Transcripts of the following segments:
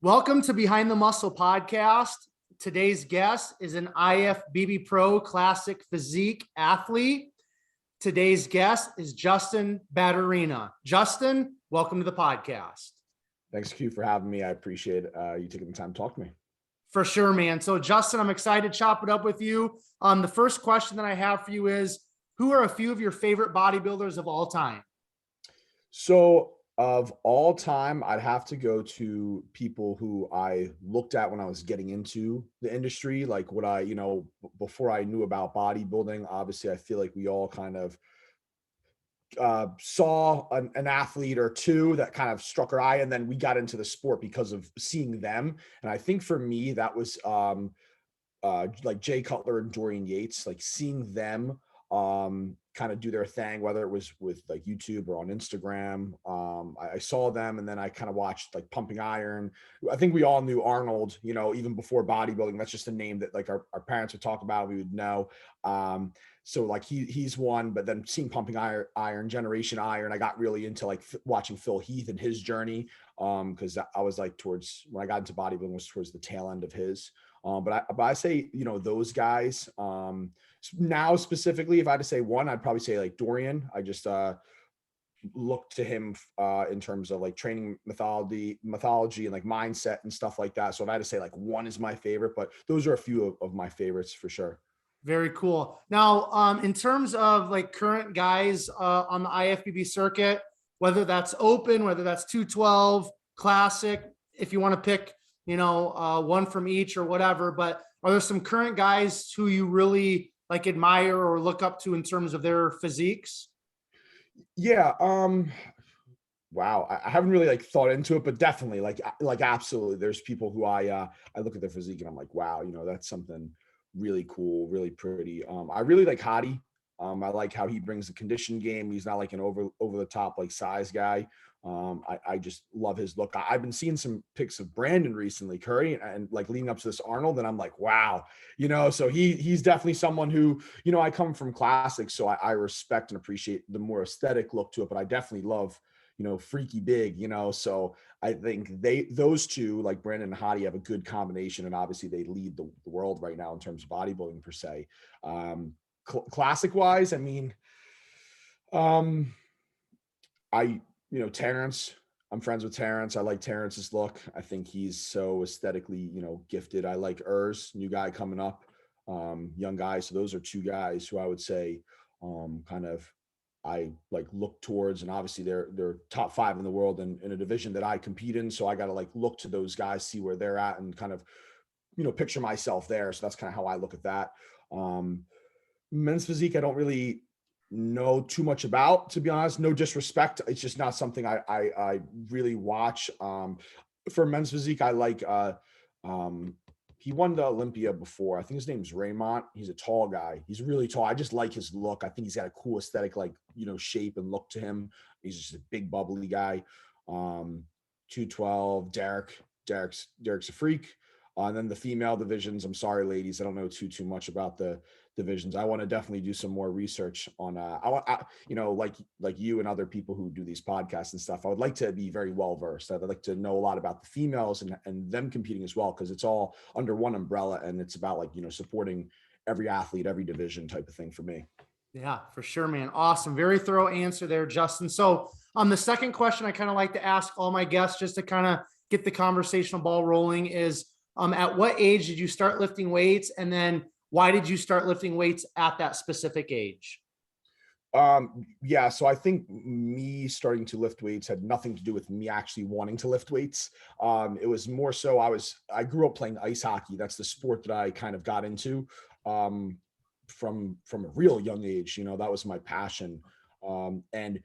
Welcome to Behind the Muscle podcast. Today's guest is an IFBB Pro Classic Physique athlete. Today's guest is Justin Badurina. Justin, welcome to the podcast. Thanks, Q, for having me. I appreciate you taking the time to talk to me. For sure, man. So, Justin, I'm excited to chop it up with you. The first question that I have for you is, who are a few of your favorite bodybuilders of all time? So, of all time, I'd have to go to people who I looked at when I was getting into the industry, like what I, before I knew about bodybuilding. Obviously, I feel like we all kind of saw an athlete or two that kind of struck our eye, and then we got into the sport because of seeing them. And I think for me, that was like Jay Cutler and Dorian Yates, like seeing them kind of do their thing, whether it was with like YouTube or on Instagram. I saw them, and then I kind of watched like Pumping Iron. I think we all knew Arnold, even before bodybuilding. That's just a name that like our parents would talk about, we would know. So like he's one, but then seeing Pumping Iron, Generation Iron, I got really into like watching Phil Heath and his journey. Because I was like when I got into bodybuilding was towards the tail end of his. But I say, those guys, now specifically, if I had to say one, I'd probably say like Dorian. I just look to him in terms of like training mythology and like mindset and stuff like that. So if I had to say like one is my favorite, but those are a few of my favorites for sure. Very cool. Now, in terms of like current guys on the IFBB circuit, whether that's open, whether that's 212, classic, if you want to pick, one from each or whatever, but are there some current guys who you really like admire or look up to in terms of their physiques? Yeah. Wow. I haven't really like thought into it, but definitely like absolutely. There's people who I look at their physique and I'm like, wow, that's something really cool, really pretty. I really like Hadi. I like how he brings the condition game. He's not like an over the top like size guy. I just love his look. I've been seeing some pics of Brandon recently, Curry, and like leading up to this Arnold, and I'm like, wow, so he's definitely someone who, I come from classics, so I respect and appreciate the more aesthetic look to it, but I definitely love, freaky big, so I think those two, like Brandon and Hadi, have a good combination, and obviously they lead the world right now in terms of bodybuilding per se. Classic wise, I mean, Terrence, I'm friends with Terrence. I like Terrence's look. I think he's so aesthetically, gifted. I like new guy coming up, young guy. So those are two guys who I would say kind of I like look towards, and obviously they're top 5 in the world in a division that I compete in. So I got to like look to those guys, see where they're at, and kind of, picture myself there. So that's kind of how I look at that. Men's physique, I don't really know too much about, to be honest. No disrespect, it's just not something I really watch. For men's physique, I like he won the Olympia before. I think his name's Raymond. He's a tall guy. He's really tall. I just like his look. I think he's got a cool aesthetic, like, shape and look to him. He's just a big bubbly guy. 212, Derek's a freak. And then the female divisions, I'm sorry, ladies, I don't know too much about the divisions. I want to definitely do some more research on, like you and other people who do these podcasts and stuff. I would like to be very well versed. I'd like to know a lot about the females and them competing as well, because it's all under one umbrella, and it's about like, supporting every athlete, every division type of thing for me. Yeah, for sure, man. Awesome. Very thorough answer there, Justin. So the second question I kind of like to ask all my guests, just to kind of get the conversational ball rolling, is at what age did you start lifting weights? And then why did you start lifting weights at that specific age? Yeah, so I think me starting to lift weights had nothing to do with me actually wanting to lift weights. It was more so I grew up playing ice hockey. That's the sport that I kind of got into from a real young age. That was my passion. And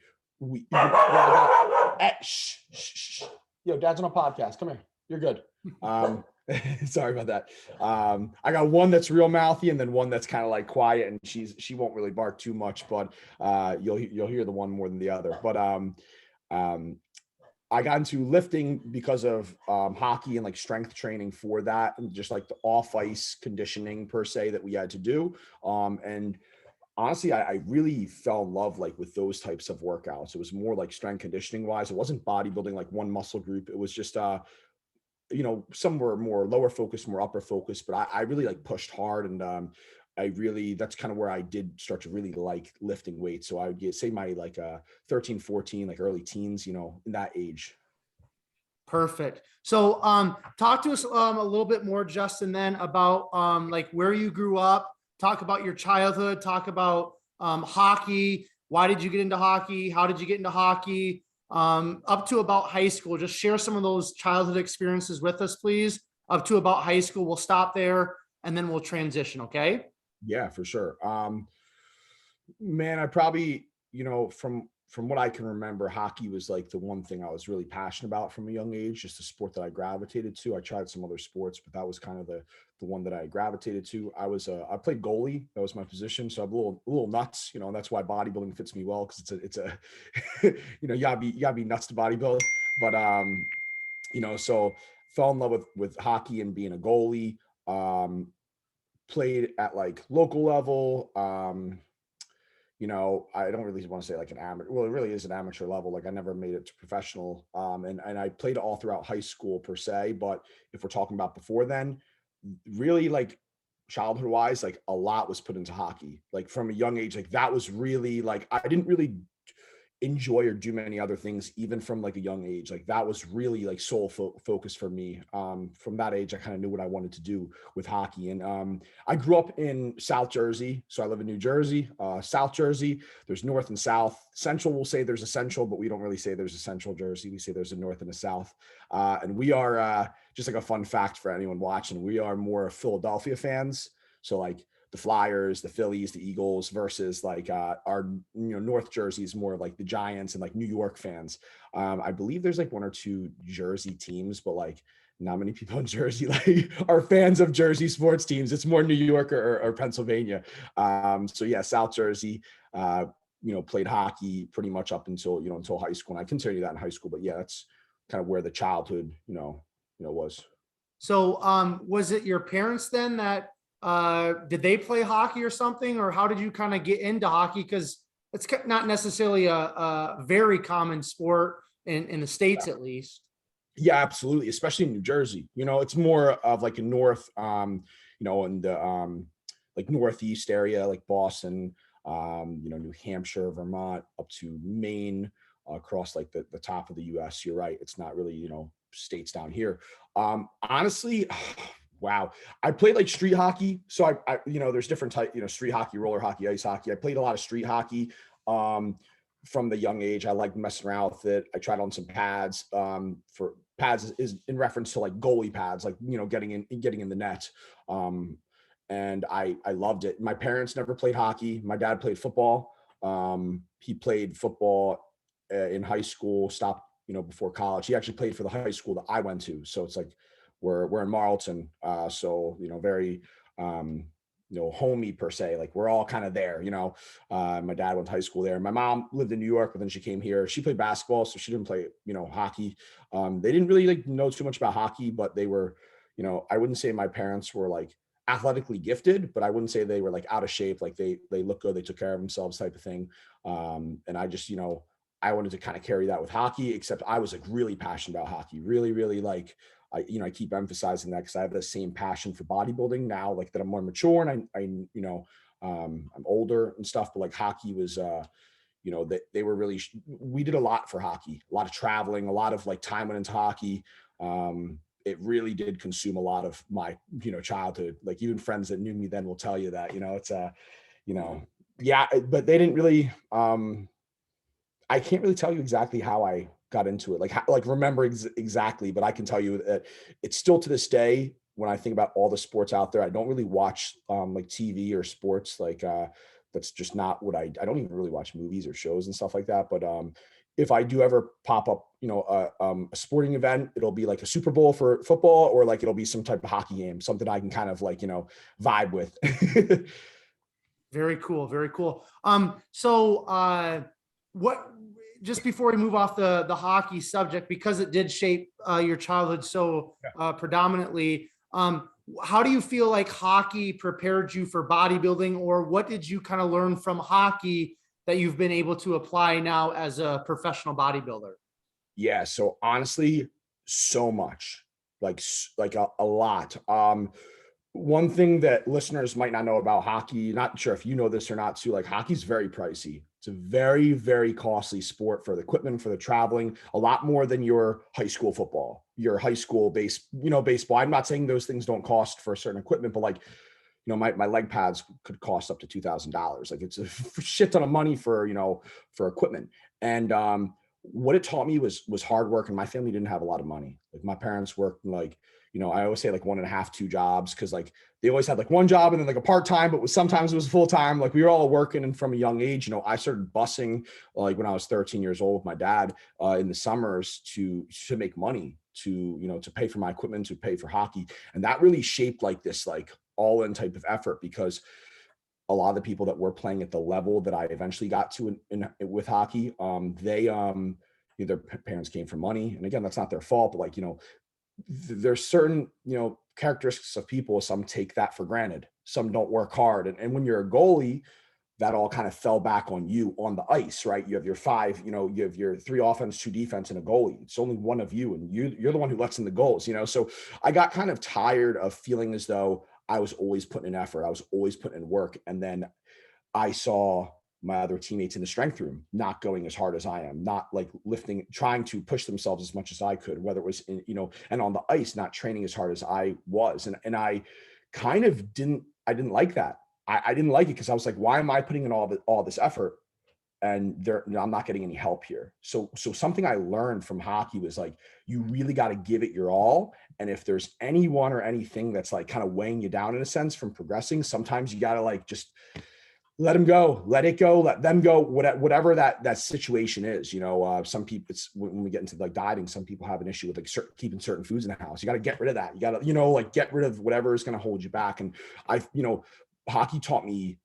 shh. Yo, Dad's on a podcast. Come here. You're good. Sorry about that. I got one that's real mouthy, and then one that's kind of like quiet, and she won't really bark too much, but you'll hear the one more than the other. But I got into lifting because of hockey and like strength training for that, and just like the off ice conditioning per se that we had to do. And honestly, I really fell in love like with those types of workouts. It was more like strength conditioning wise. It wasn't bodybuilding like one muscle group. It was just some were more lower focus, more upper focus, but I really like pushed hard. And that's kind of where I did start to really like lifting weights. So I would say my like 13, 14, like early teens, in that age. Perfect. So, talk to us a little bit more, Justin, then about like where you grew up. Talk about your childhood. Talk about hockey. Why did you get into hockey? How did you get into hockey? Up to about high school. Just share some of those childhood experiences with us, please. Up to about high school. We'll stop there and then we'll transition. Okay. Yeah, for sure. Man, I probably, from what I can remember, hockey was like the one thing I was really passionate about from a young age, just a sport that I gravitated to. I tried some other sports, but that was kind of the one that I gravitated to. I played goalie. That was my position. So I'm a little nuts, and that's why bodybuilding fits me well, because it's a you gotta be nuts to bodybuild. But so fell in love with hockey and being a goalie. Played at like local level. I don't really want to say like an amateur. Well, it really is an amateur level. Like I never made it to professional. And I played all throughout high school per se. But if we're talking about before then, really like childhood wise, like a lot was put into hockey. Like from a young age, like that was really like, I didn't really enjoy or do many other things, even from like a young age. Like that was really like sole focus for me. From that age, I kind of knew what I wanted to do with hockey. And I grew up in South Jersey. So I live in New Jersey, South Jersey. There's North and South. Central, we'll say there's a Central, but we don't really say there's a Central Jersey. We say there's a North and a South. And we are, just like a fun fact for anyone watching, we are more Philadelphia fans. So like the Flyers, the Phillies, the Eagles versus like our North Jersey is more like the Giants and like New York fans. I believe there's like one or two Jersey teams, but like not many people in Jersey like are fans of Jersey sports teams. It's more New York or Pennsylvania. So yeah, South Jersey. Played hockey pretty much up until high school, and I continued that in high school. But yeah, that's kind of where the childhood was. So, was it your parents then that did they play hockey or something, or how did you kind of get into hockey? Because it's not necessarily a very common sport in the States, at least. Yeah, absolutely. Especially in New Jersey, it's more of like a north, in the like northeast area, like Boston, New Hampshire, Vermont, up to Maine, across like the top of the US. You're right. It's not really, states down here. Honestly, wow. I played like street hockey. So there's different type, street hockey, roller hockey, ice hockey. I played a lot of street hockey from the young age. I liked messing around with it. I tried on some pads. For pads is in reference to like goalie pads, like, getting in the net. And I loved it. My parents never played hockey. My dad played football. He played football in high school, stopped, before college. He actually played for the high school that I went to. So it's like, we're in Marlton. So, very, homey per se, like we're all kind of there, my dad went to high school there. My mom lived in New York, but then she came here. She played basketball, so she didn't play, hockey. They didn't really like know too much about hockey, but they were, I wouldn't say my parents were like athletically gifted, but I wouldn't say they were like out of shape. Like they look good, they took care of themselves type of thing. And I just, I wanted to kind of carry that with hockey, except I was like really passionate about hockey, really, really like, I keep emphasizing that because I have the same passion for bodybuilding now, like that I'm more mature and I'm older and stuff, but like hockey was, they were really, we did a lot for hockey, a lot of traveling, a lot of like time went into hockey. It really did consume a lot of my, childhood. Like even friends that knew me then will tell you that, it's yeah, but they didn't really, I can't really tell you exactly how I got into it, like remember exactly, but I can tell you that it's still to this day, when I think about all the sports out there, I don't really watch like TV or sports, like that's just not what I don't even really watch movies or shows and stuff like that. But if I do ever pop up, a sporting event, it'll be like a Super Bowl for football, or like it'll be some type of hockey game, something I can kind of like, vibe with. Very cool. Very cool. What, just before we move off the hockey subject, because it did shape your childhood so predominantly, how do you feel like hockey prepared you for bodybuilding, or what did you kind of learn from hockey that you've been able to apply now as a professional bodybuilder? Yeah. So honestly, so much. like a lot. One thing that listeners might not know about hockey, not sure if you know this or not too, like hockey's very pricey. It's a very, very costly sport for the equipment, for the traveling, a lot more than your high school football, your high school baseball. I'm not saying those things don't cost for certain equipment, but like, my leg pads could cost up to $2,000. Like it's a shit ton of money for, for equipment. And what it taught me was hard work. And my family didn't have a lot of money. Like my parents worked like, I always say like 1.5, 2 jobs. Cause like they always had like one job and then like a part-time, but sometimes it was full-time. Like we were all working. And from a young age, I started busing like when I was 13 years old with my dad in the summers to make money to pay for my equipment, to pay for hockey. And that really shaped like this, like all-in type of effort, because a lot of the people that were playing at the level that I eventually got to with hockey, their parents came from money. And again, that's not their fault, but like, there's certain, characteristics of people. Some take that for granted. Some don't work hard. And when you're a goalie, that all kind of fell back on you on the ice, right? You have your 5, you have your 3 offense, 2 defense, and a goalie. It's only one of you, and you're the one who lets in the goals, So I got kind of tired of feeling as though I was always putting in effort. I was always putting in work. And then I saw my other teammates in the strength room not going as hard as I am, not like lifting, trying to push themselves as much as I could, whether it was in, and on the ice, not training as hard as I was. And I kind of didn't like that. I didn't like it because I was like, why am I putting in all this effort and I'm not getting any help here? So something I learned from hockey was like, you really got to give it your all. And if there's anyone or anything that's like kind of weighing you down in a sense from progressing, sometimes you got to like just let them go, let it go, let them go, whatever that situation is. Some people, it's when we get into like dieting, some people have an issue with like keeping certain foods in the house. You got to get rid of that. You got to, like get rid of whatever is going to hold you back. And hockey taught me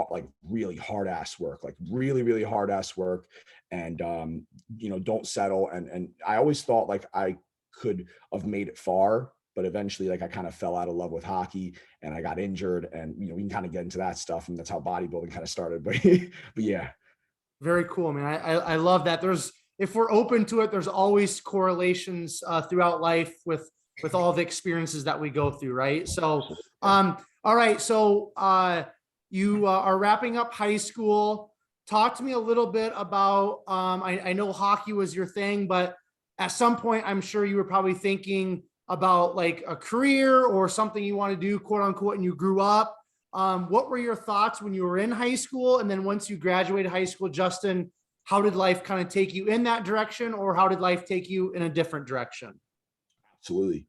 like really hard ass work, like really, really hard ass work. And, don't settle. And I always thought like I could have made it far, but eventually like I kind of fell out of love with hockey and I got injured, and, we can kind of get into that stuff, and that's how bodybuilding kind of started. But yeah. Very cool, man. I love that. If we're open to it, there's always correlations throughout life with all the experiences that we go through, right? So, all right. So you are wrapping up high school. Talk to me a little bit about, I know hockey was your thing, but at some point, I'm sure you were probably thinking about like a career or something you want to do, quote unquote, and you grew up. What were your thoughts when you were in high school? And then once you graduated high school, Justin, how did life kind of take you in that direction, or how did life take you in a different direction? Absolutely.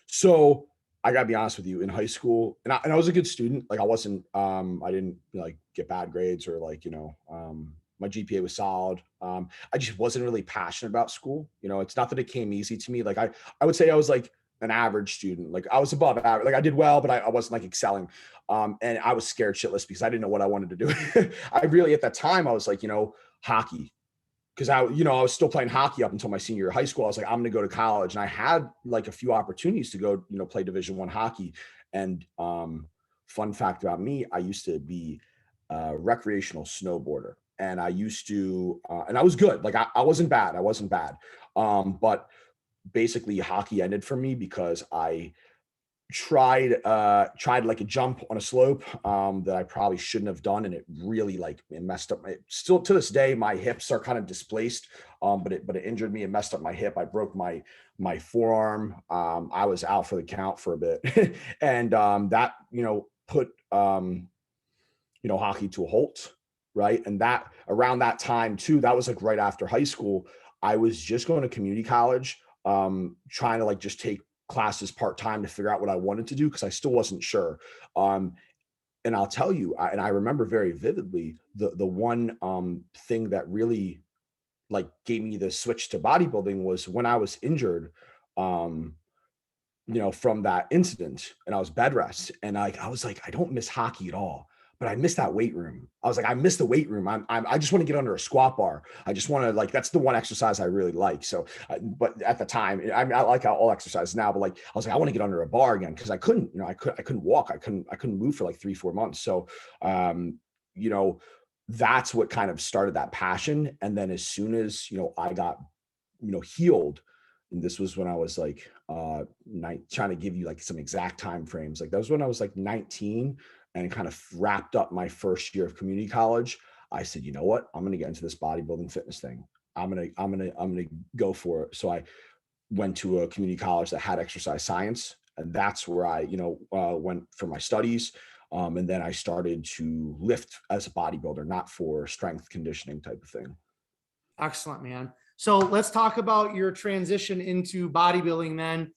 So I gotta be honest with you, in high school, and I was a good student. Like I wasn't, I didn't like get bad grades or like, my GPA was solid. I just wasn't really passionate about school. It's not that it came easy to me. Like I would say I was like an average student. Like I was above average. Like I did well, but I wasn't like excelling. And I was scared shitless because I didn't know what I wanted to do. I really, at that time, I was like, hockey. Because I was still playing hockey up until my senior year of high school. I was like, I'm going to go to college, and I had like a few opportunities to go, play Division I hockey. And fun fact about me, I used to be a recreational snowboarder, and I used to, and I was good. Like I wasn't bad. I wasn't bad. But basically, hockey ended for me because I tried like a jump on a slope that I probably shouldn't have done, and it really like it messed up still to this day my hips are kind of displaced, but it injured me. It messed up my hip. I broke my forearm. I was out for the count for a bit. And that put hockey to a halt, right? And that around that time too, that was like right after high school. I was just going to community college, trying to like just take classes part-time to figure out what I wanted to do, because I still wasn't sure. And I'll tell you, and I remember very vividly the one thing that really like gave me the switch to bodybuilding was when I was injured, from that incident, and I was bed rest, and I was like, I don't miss hockey at all, but I miss that weight room. I was like, I miss the weight room. I just want to get under a squat bar. I just want to like, that's the one exercise I really like. So, but at the time, I like all exercise now, but like, I was like, I want to get under a bar again. Cause I couldn't, I couldn't walk. I couldn't move for like 3-4 months. So, that's what kind of started that passion. And then as soon as, I got, healed, and this was when I was like trying to give you like some exact time frames. Like that was when I was like 19 and kind of wrapped up my first year of community college. I said, you know what? I'm gonna get into this bodybuilding fitness thing. I'm gonna go for it. So I went to a community college that had exercise science, and that's where I, went for my studies. And then I started to lift as a bodybuilder, not for strength conditioning type of thing. Excellent, man. So let's talk about your transition into bodybuilding then.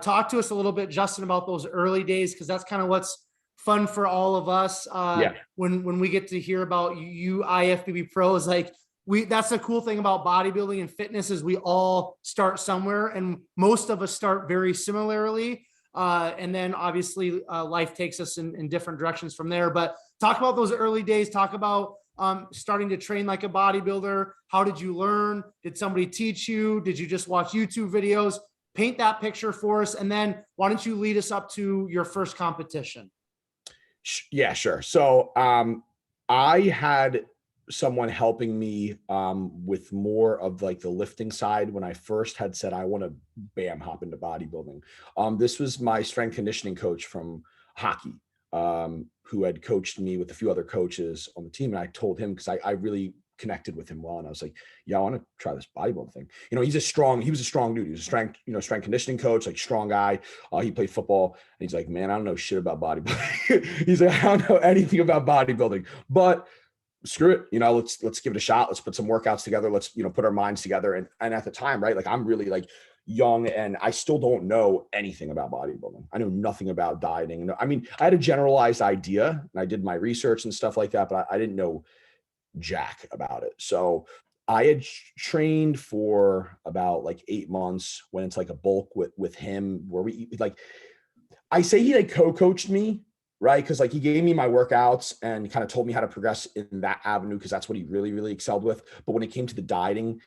Talk to us a little bit, Justin, about those early days, because that's kind of what's fun for all of us. Yeah. When we get to hear about you IFBB pros, like that's the cool thing about bodybuilding and fitness is we all start somewhere, and most of us start very similarly. And then obviously life takes us in different directions from there. But talk about those early days. Talk about starting to train like a bodybuilder. How did you learn? Did somebody teach you? Did you just watch YouTube videos? Paint that picture for us. And then why don't you lead us up to your first competition? Yeah, sure. So I had someone helping me with more of like the lifting side when I first had said I want to hop into bodybuilding. This was my strength conditioning coach from hockey, who had coached me with a few other coaches on the team. And I told him, because I really connected with him well. And I was like, yeah, I want to try this bodybuilding thing. He was a strong dude. He was a strength conditioning coach, like strong guy. He played football. And he's like, man, I don't know shit about bodybuilding. He's like, I don't know anything about bodybuilding, but screw it. Let's give it a shot. Let's put some workouts together. Let's, put our minds together. And at the time, right, like I'm really like young and I still don't know anything about bodybuilding. I know nothing about dieting. I mean, I had a generalized idea and I did my research and stuff like that, but I didn't know jack about it. So I had trained for about like 8 months when it's like a bulk with him where we like, I say he like co-coached me, right? Because like he gave me my workouts and kind of told me how to progress in that avenue because that's what he really, really excelled with. But when it came to the dieting,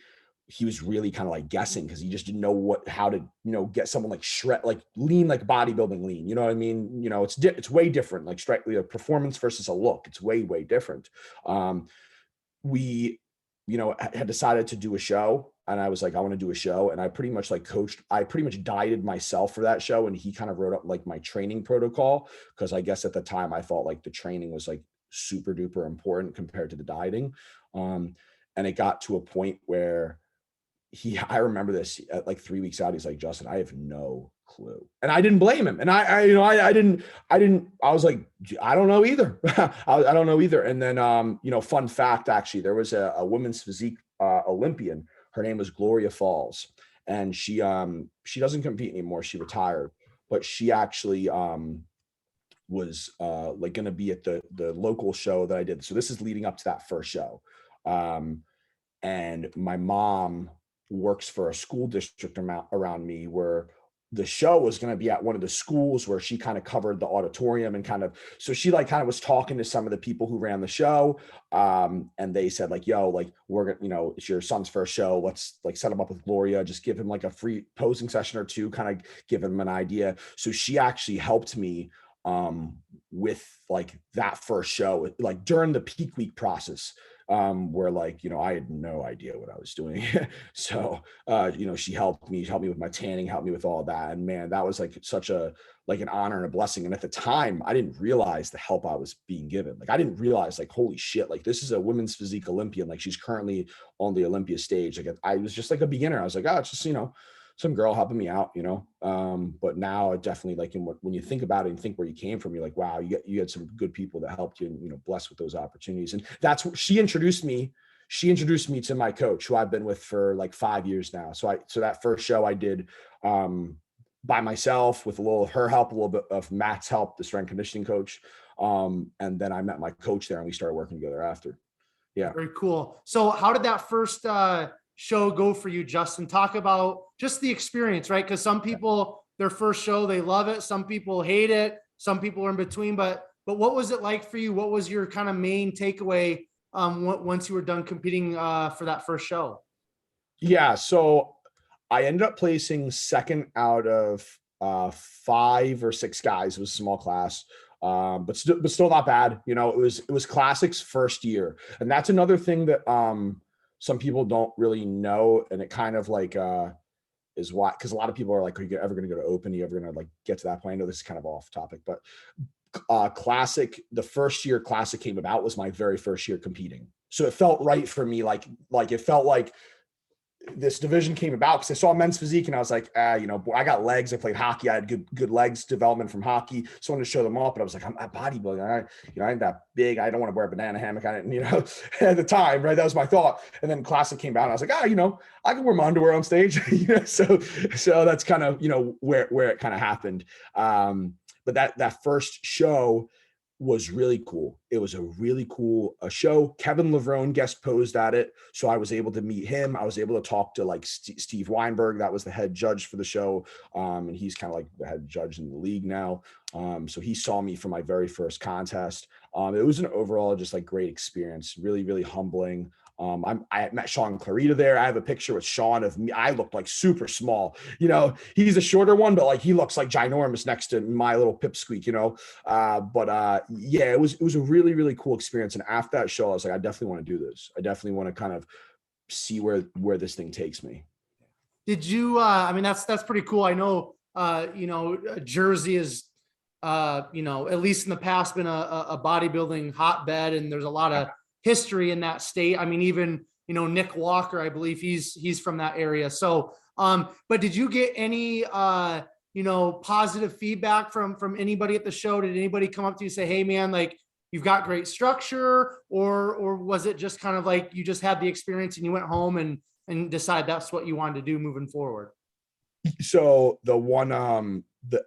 he was really kind of like guessing because he just didn't know how to, get someone like shred, like lean, like bodybuilding lean. You know what I mean? It's way different, like strictly a performance versus a look. It's way, way different. We, had decided to do a show and I was like, I want to do a show. And I pretty much dieted myself for that show. And he kind of wrote up like my training protocol. Cause I guess at the time I felt like the training was like super duper important compared to the dieting. And it got to a point where I remember this at like 3 weeks out. He's like, Justin, I have no clue. And I didn't blame him. And I was like, I don't know either. I don't know either. And then, fun fact, actually, there was a women's physique Olympian. Her name was Gloria Falls. And she doesn't compete anymore. She retired, but she actually, was like going to be at the local show that I did. So this is leading up to that first show. And my mom works for a school district around me where the show was going to be at one of the schools where she kind of covered the auditorium and so she like kind of was talking to some of the people who ran the show. And they said like, yo, like we're going to, it's your son's first show. Let's like set him up with Gloria, just give him like a free posing session or two, kind of give him an idea. So she actually helped me with like that first show, like during the peak week process. Where like, I had no idea what I was doing. So, she helped me with my tanning, helped me with all that. And man, that was like such an honor and a blessing. And at the time I didn't realize the help I was being given. Like, I didn't realize like, holy shit, like this is a women's physique Olympian. Like she's currently on the Olympia stage. Like I was just like a beginner. I was like, oh, it's just, some girl helping me out, but now it definitely like when you think about it and think where you came from, you're like, wow, you had some good people that helped you and, blessed with those opportunities. And that's what she introduced me to my coach who I've been with for like 5 years now. So that first show I did by myself with a little of her help, a little bit of Matt's help, the strength conditioning coach. And then I met my coach there and we started working together after. Yeah. Very cool. So how did that first show go for you, Justin? Talk about just the experience, right? Because some people, their first show, they love it. Some people hate it. Some people are in between. But what was it like for you? What was your kind of main takeaway once you were done competing for that first show? Yeah. So I ended up placing second out of 5 or 6 guys. It was a small class. But still not bad. It was Classic's first year. And that's another thing that some people don't really know. And it kind of like is why, because a lot of people are like, are you ever going to go to open? Are you ever going to like get to that point? I know this is kind of off topic, but Classic, the first year Classic came about was my very first year competing. So it felt right for me. Like it felt like this division came about because I saw men's physique and I was like, you know, I got legs. I played hockey. I had good legs development from hockey. So I wanted to show them off, but I was like, I'm at bodybuilding. I ain't that big. I don't want to wear a banana hammock. I didn't, you know, at the time, right? That was my thought. And then Classic came out and I was like, you know, I can wear my underwear on stage. You know, so that's kind of, you know, where it kind of happened. But that first show was really cool. It was a really cool show. Kevin Levrone guest posed at it. So I was able to meet him. I was able to talk to like Steve Weinberg. That was the head judge for the show. And he's kind of like the head judge in the league now. So he saw me for my very first contest. It was an overall just like great experience, really, really humbling. I met Sean Clarita there. I have a picture with Sean of me. I looked like super small, you know, he's a shorter one, but like, he looks like ginormous next to my little pipsqueak, you know? Yeah, it was a really, really cool experience. And after that show, I was like, I definitely want to do this. I definitely want to kind of see where this thing takes me. Did you, I mean, that's pretty cool. I know, you know, Jersey is, you know, at least in the past been a bodybuilding hotbed, and there's a lot of history in that state. I mean, even, you know, Nick Walker, I believe he's from that area. So, but did you get any, you know, positive feedback from anybody at the show? Did anybody come up to you and say, hey man, like you've got great structure, or was it just kind of like you just had the experience and you went home and decide that's what you wanted to do moving forward? So the one,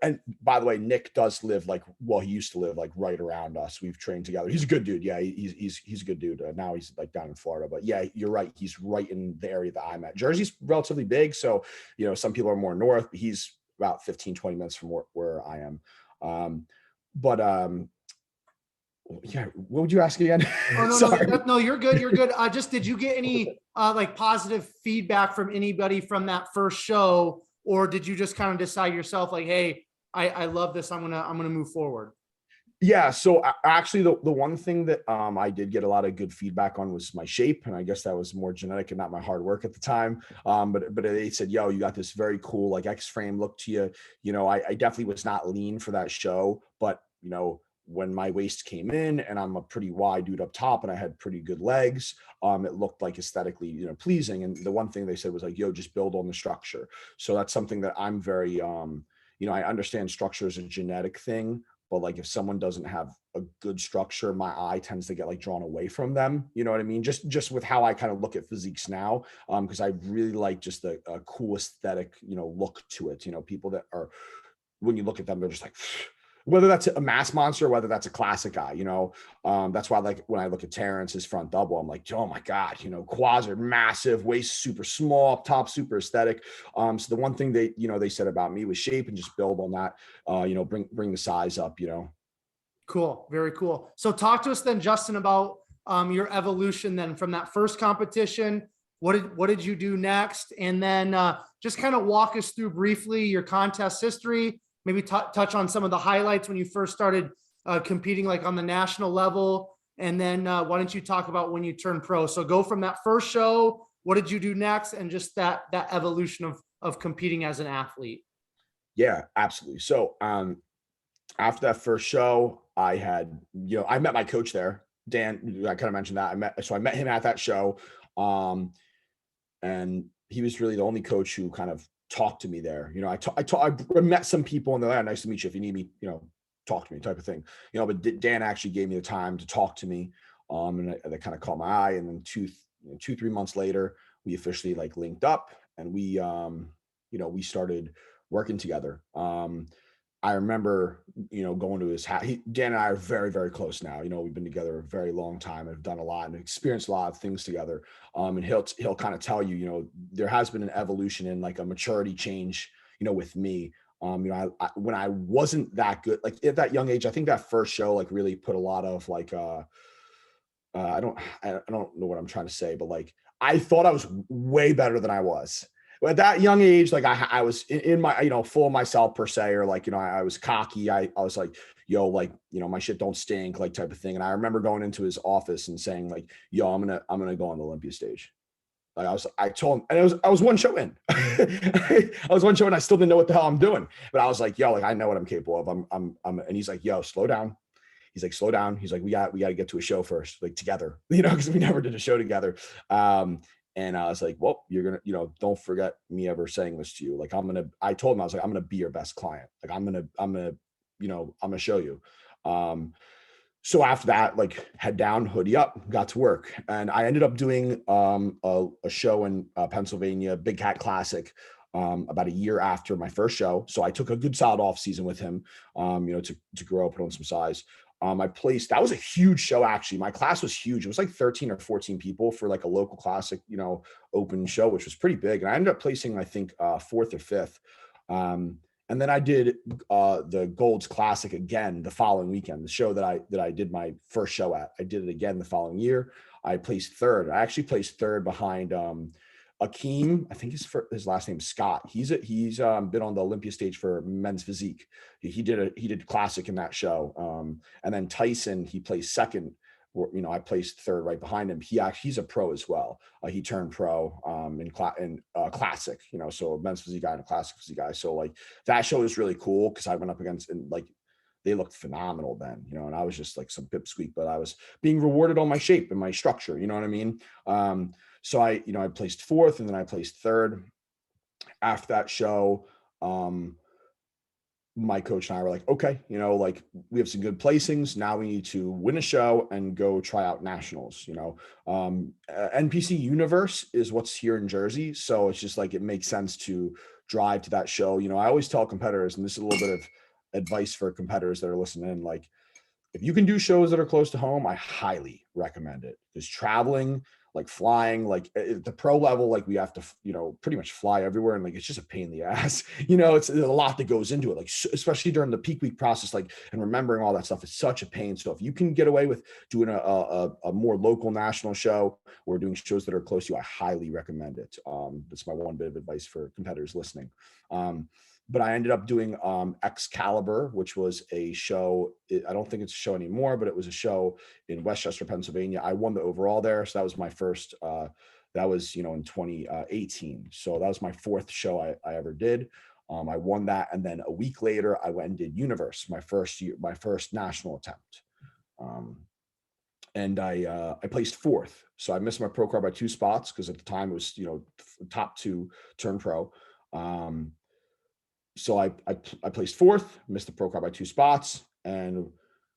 and by the way, Nick does live like, well, he used to live like right around us. We've trained together. He's a good dude. Yeah, he's a good dude. Now he's like down in Florida, but yeah, you're right. He's right in the area that I'm at. Jersey's relatively big, so you know some people are more north. He's about 15-20 minutes from where I am. Yeah, what would you ask again? Oh, no, Sorry. no, you're good. You're good. Just, did you get any like positive feedback from anybody from that first show, or did you just kind of decide yourself like, hey, I love this. I'm gonna move forward? Yeah, so actually the one thing that I did get a lot of good feedback on was my shape, and I guess that was more genetic and not my hard work at the time. But they said, yo, you got this very cool like X-frame look to you. You know, I definitely was not lean for that show, but you know, when my waist came in and I'm a pretty wide dude up top and I had pretty good legs, it looked like aesthetically, you know, pleasing. And the one thing they said was like, yo, just build on the structure. So that's something that I'm very, you know, I understand structure is a genetic thing, but like if someone doesn't have a good structure, my eye tends to get like drawn away from them. You know what I mean? Just with how I kind of look at physiques now, because I really like just a cool aesthetic, you know, look to it. You know, people that are, when you look at them, they're just like, whether that's a mass monster, or whether that's a classic guy, you know, that's why like when I look at Terrence, his front double, I'm like, oh my God, you know, quads are massive, waist super small, up top super aesthetic. So the one thing they said about me was shape, and just build on that, you know, bring the size up, you know. Cool. Very cool. So talk to us then, Justin, about your evolution then from that first competition. What did you do next? And then just kind of walk us through briefly your contest history, maybe touch on some of the highlights when you first started competing like on the national level. And then why don't you talk about when you turned pro? So go from that first show, what did you do next? And just that evolution of competing as an athlete. Yeah, absolutely. So after that first show, I had, you know, I met my coach there, Dan. I kind of mentioned that I met him at that show. And he was really the only coach who kind of talked to me there. You know, I met some people and they're like, nice to meet you. If you need me, you know, talk to me type of thing, you know, but Dan actually gave me the time to talk to me. And that kind of caught my eye. And then 3 months later, we officially like linked up, and we, you know, we started working together. I remember, you know, going to his house. Dan and I are very, very close now. You know, we've been together a very long time and have done a lot and experienced a lot of things together. And he'll kind of tell you, you know, there has been an evolution in like a maturity change, you know, with me. You know, when I wasn't that good, like at that young age, I think that first show like really put a lot of like, I don't know what I'm trying to say, but like I thought I was way better than I was. At that young age, like I was in my, you know, full of myself per se, or like, you know, I was cocky. I was like, yo, like, you know, my shit don't stink, like type of thing. And I remember going into his office and saying like, yo, I'm going to go on the Olympia stage. Like I told him, and I was one show in. I was one show and I still didn't know what the hell I'm doing. But I was like, yo, like I know what I'm capable of. And he's like, yo, slow down. He's like, slow down. He's like, we got to get to a show first, like together, because we never did a show together. And I was like, well, you're going to, don't forget me ever saying this to you. Like, I told him, I was like, I'm going to be your best client. Like, I'm going to show you. So after that, like head down, hoodie up, got to work. And I ended up doing a show in Pennsylvania, Big Cat Classic, about a year after my first show. So I took a good solid off season with him, to grow, put on some size. That was a huge show. Actually, my class was huge. It was like 13 or 14 people for like a local classic, open show, which was pretty big. And I ended up placing, I think, fourth or fifth. And then I did the Gold's Classic again the following weekend, the show that I did my first show at. I did it again the following year. I placed third. I actually placed third behind Akeem. I think his last name is Scott. He's been on the Olympia stage for men's physique. He did classic in that show. And then Tyson, he placed second. I placed third right behind him. He's a pro as well. He turned pro in classic, so a men's physique guy and a classic physique guy. So like that show is really cool because I went up against, and like they looked phenomenal then, and I was just like some pipsqueak, but I was being rewarded on my shape and my structure. You know what I mean? So I placed fourth, and then I placed third. After that show, my coach and I were like, okay, like we have some good placings. Now we need to win a show and go try out nationals. NPC Universe is what's here in Jersey. So it's just like, it makes sense to drive to that show. I always tell competitors, and this is a little bit of advice for competitors that are listening, like if you can do shows that are close to home, I highly recommend it, because traveling, like flying, like at the pro level, like we have to, pretty much fly everywhere. And like, it's just a pain in the ass, it's a lot that goes into it. Like, especially during the peak week process, like, and remembering all that stuff is such a pain. So if you can get away with doing a more local national show or doing shows that are close to you, I highly recommend it. That's my one bit of advice for competitors listening. But I ended up doing Excalibur, which was a show. I don't think it's a show anymore, but it was a show in Westchester, Pennsylvania. I won the overall there. So that was my first, that was, in 2018. So that was my fourth show I ever did. I won that. And then a week later, I went and did Universe, my first national attempt. And I placed fourth. So I missed my pro card by 2 spots, because at the time it was, top 2 turn pro. So I placed fourth, missed the pro card by 2 spots. And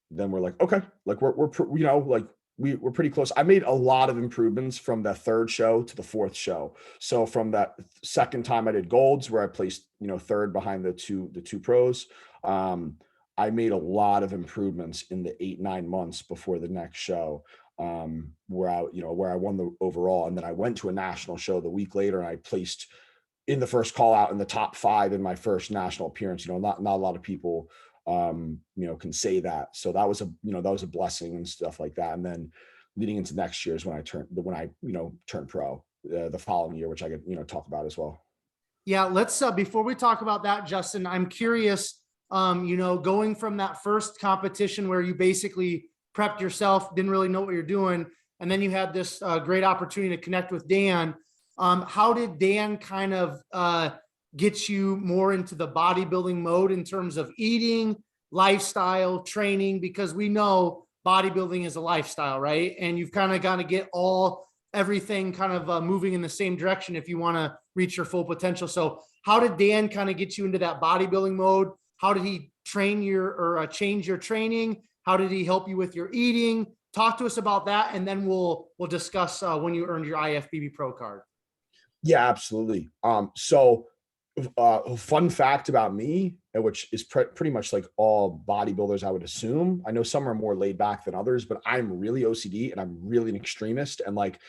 then we're like, okay, like we're pretty close. I made a lot of improvements from the third show to the fourth show. So from that second time I did Golds, where I placed, third behind the two pros, I made a lot of improvements in the 8-9 months before the next show, where I won the overall. And then I went to a national show the week later, and I placed in the first call out in the top 5 in my first national appearance. Not a lot of people, can say that. So that was a blessing and stuff like that. And then leading into next year is when I turned pro the following year, which I could, talk about as well. Yeah, let's before we talk about that, Justin, I'm curious, going from that first competition where you basically prepped yourself, didn't really know what you're doing, and then you had this great opportunity to connect with Dan. How did Dan kind of get you more into the bodybuilding mode in terms of eating, lifestyle, training? Because we know bodybuilding is a lifestyle, right? And you've kind of got to get everything kind of moving in the same direction if you want to reach your full potential. So how did Dan kind of get you into that bodybuilding mode? How did he change your training? How did he help you with your eating? Talk to us about that, and then we'll discuss when you earned your IFBB Pro card. Yeah, absolutely. So a fun fact about me, which is pretty much like all bodybuilders, I would assume. I know some are more laid back than others, but I'm really OCD and I'm really an extremist. And like,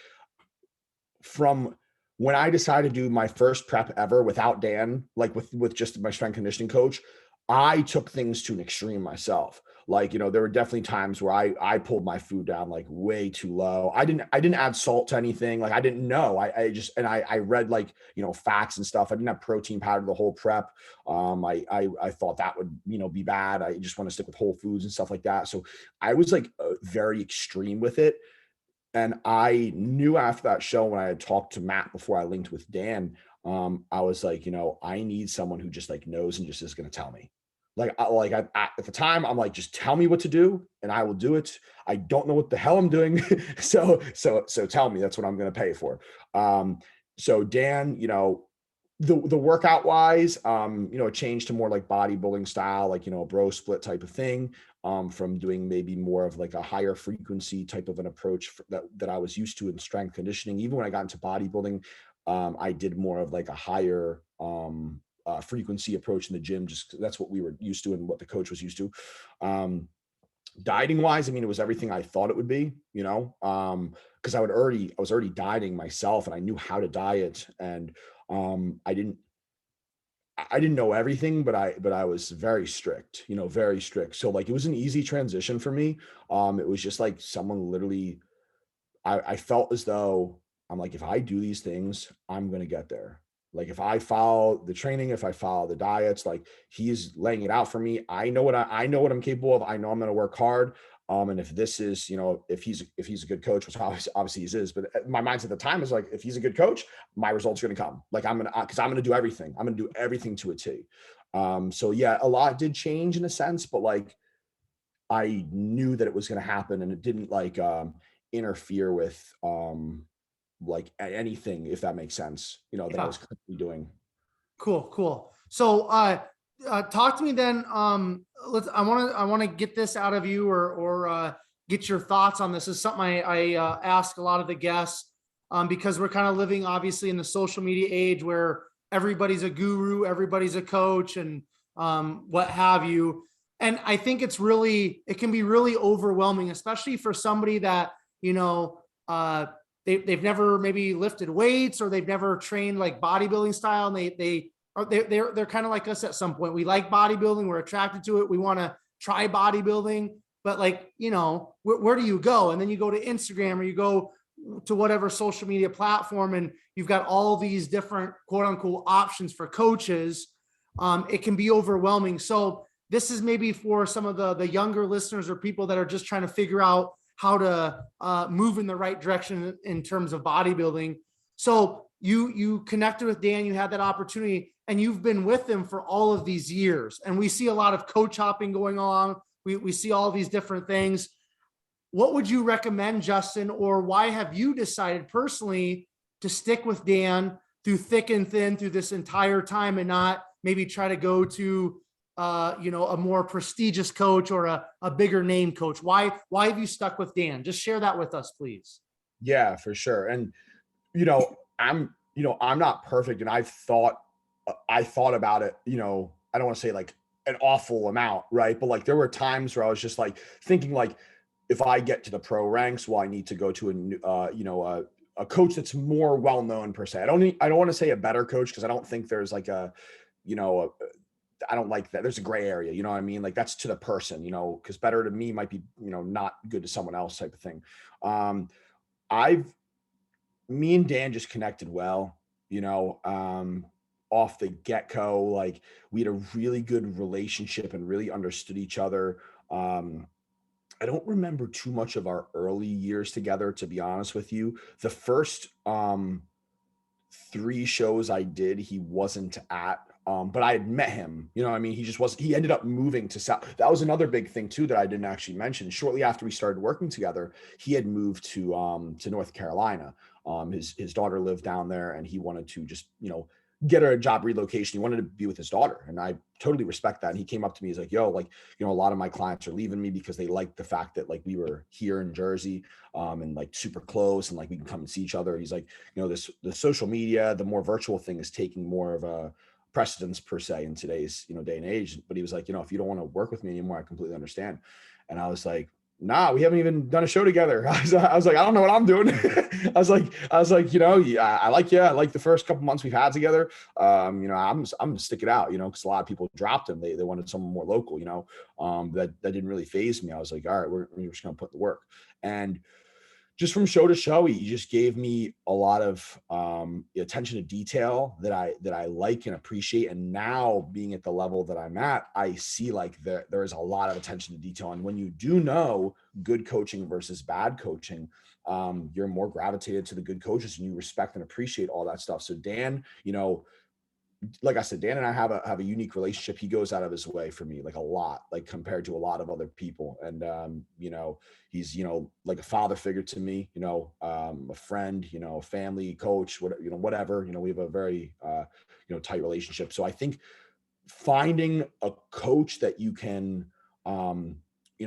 from when I decided to do my first prep ever without Dan, like with just my strength conditioning coach, I took things to an extreme myself. Like, there were definitely times where I pulled my food down like way too low. I didn't add salt to anything. Like I didn't know. I read like, facts and stuff. I didn't have protein powder the whole prep. I thought that would, be bad. I just want to stick with whole foods and stuff like that. So I was like very extreme with it. And I knew after that show, when I had talked to Matt before I linked with Dan, I was like, I need someone who just like knows and just is going to tell me. At the time, I'm like, just tell me what to do and I will do it. I don't know what the hell I'm doing. so tell me, that's what I'm going to pay for. So Dan, the workout wise, it changed to more like bodybuilding style, like, a bro split type of thing, from doing maybe more of like a higher frequency type of an approach that I was used to in strength conditioning. Even when I got into bodybuilding, I did more of like a higher, frequency approach in the gym, just 'cause that's what we were used to and what the coach was used to. Dieting wise, I mean, it was everything I thought it would be, because I was already dieting myself and I knew how to diet. And I didn't know everything, but I was very strict, very strict. So like, it was an easy transition for me. It was just like someone literally, I felt as though I'm like, if I do these things, I'm going to get there. Like if I follow the training, if I follow the diets, like he's laying it out for me. I know I know what I'm capable of. I know I'm going to work hard. And if this is, if he's a good coach, which obviously he is, but my mindset at the time is like, if he's a good coach, my results are going to come. Like because I'm going to do everything. I'm going to do everything to a T. So yeah, a lot did change in a sense, but like I knew that it was going to happen, and it didn't like interfere with like anything, if that makes sense, that I Yeah. was currently doing. Cool. So, talk to me then. I want to get this out of you, or get your thoughts on this. This is something I ask a lot of the guests, because we're kind of living obviously in the social media age where everybody's a guru, everybody's a coach, and what have you. And I think it can be really overwhelming, especially for somebody that, they've never maybe lifted weights, or they've never trained like bodybuilding style, and they're kind of like us at some point. We like bodybuilding, we're attracted to it, we want to try bodybuilding, but like, where do you go? And then you go to Instagram, or you go to whatever social media platform, and you've got all these different quote unquote options for coaches. It can be overwhelming. So this is maybe for some of the younger listeners, or people that are just trying to figure out how to move in the right direction in terms of bodybuilding. So you connected with Dan, you had that opportunity, and you've been with him for all of these years. And we see a lot of coach hopping going on. We see all these different things. What would you recommend, Justin, or why have you decided personally to stick with Dan through thick and thin through this entire time, and not maybe try to go to a more prestigious coach, or a bigger name coach? Why have you stuck with Dan? Just share that with us, please. Yeah, for sure. And I'm not perfect, and I thought about it, I don't want to say like an awful amount, right? But like there were times where I was just like thinking like, if I get to the pro ranks, well, I need to go to a coach that's more well-known per se. I don't want to say a better coach, because I don't think there's like I don't like that. There's a gray area, you know what I mean? Like that's to the person, because better to me might be, not good to someone else type of thing. Me and Dan just connected well, off the get-go. Like we had a really good relationship and really understood each other. I don't remember too much of our early years together, to be honest with you. The first 3 shows I did, he wasn't at, but I had met him, you know what I mean? He just wasn't, he ended up moving to South. That was another big thing too, that I didn't actually mention. Shortly after we started working together, he had moved to North Carolina. His daughter lived down there, and he wanted to just, get her a job relocation. He wanted to be with his daughter. And I totally respect that. And he came up to me, he's like, yo, like, a lot of my clients are leaving me because they like the fact that like we were here in Jersey, and like super close, and like we can come and see each other. He's like, the social media, the more virtual thing is taking more of a precedence per se in today's, day and age. But he was like, if you don't want to work with me anymore, I completely understand. And I was like, nah, we haven't even done a show together. I was like, I don't know what I'm doing. I was like, yeah, I like you. I like the first couple months we've had together. I'm gonna stick it out, because a lot of people dropped him. They wanted someone more local, that didn't really phase me. I was like, all right, we're just gonna put the work. And just from show to show, he just gave me a lot of attention to detail that I like and appreciate. And now being at the level that I'm at, I see like there is a lot of attention to detail. And when you do know good coaching versus bad coaching, you're more gravitated to the good coaches and you respect and appreciate all that stuff. So Dan, like I said, Dan and I have a unique relationship. He goes out of his way for me, like a lot, like compared to a lot of other people. And, he's, like a father figure to me, a friend, a family coach, whatever, we have a very, tight relationship. So I think finding a coach that you can,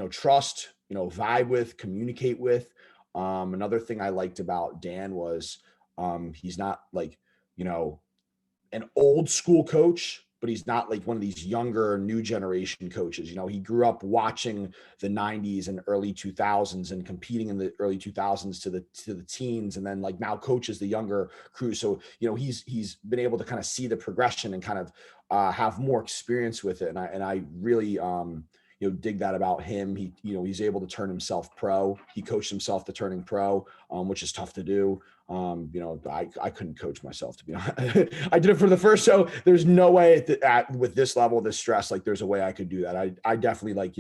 trust, vibe with, communicate with. Another thing I liked about Dan was, he's not like, an old school coach, but he's not like one of these younger new generation coaches. He grew up watching the 90s and early 2000s and competing in the early 2000s to the teens, and then like now coaches the younger crew. So, he's been able to kind of see the progression and kind of have more experience with it. And I really, dig that about him. He's able to turn himself pro. He coached himself to turning pro, which is tough to do. I couldn't coach myself, to be honest. I did it for the first show. There's no way with this level, this stress, like there's a way I could do that. I definitely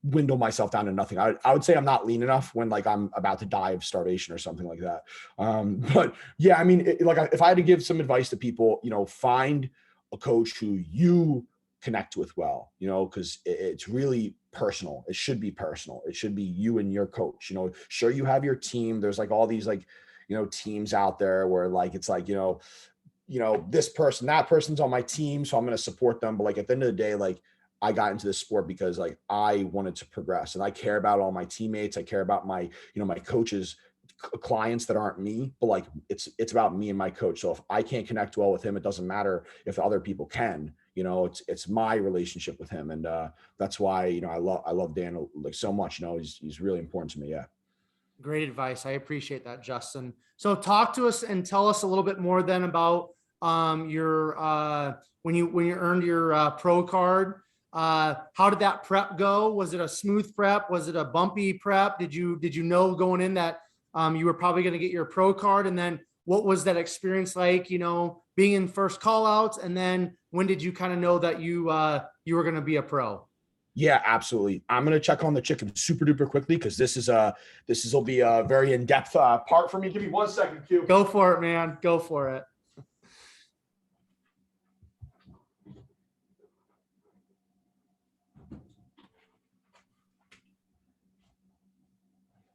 dwindle myself down to nothing. I would say I'm not lean enough when like I'm about to die of starvation or something like that. But yeah, I mean, if I had to give some advice to people, find a coach who you connect with well, because it's really personal. It should be personal. It should be you and your coach. Sure, you have your team. There's like all these teams out there where like it's like this person, that person's on my team, so I'm going to support them. But like at the end of the day, like I got into this sport because like I wanted to progress, and I care about all my teammates. I care about my my coaches, clients that aren't me, but like it's about me and my coach. So if I can't connect well with him, it doesn't matter if other people can. It's my relationship with him, and that's why I love Dan like so much. He's really important to me. Yeah. Great advice. I appreciate that, Justin. So talk to us and tell us a little bit more then about your when you earned your pro card. How did that prep go? Was it a smooth prep? Was it a bumpy prep? Did you know going in that you were probably going to get your pro card? And then what was that experience like, being in first call outs? And then when did you kind of know that you were going to be a pro? Yeah, absolutely. I'm going to check on the chicken super duper quickly, because this will be a very in-depth part for me. Give me 1 second, Q. Go for it, man. Go for it.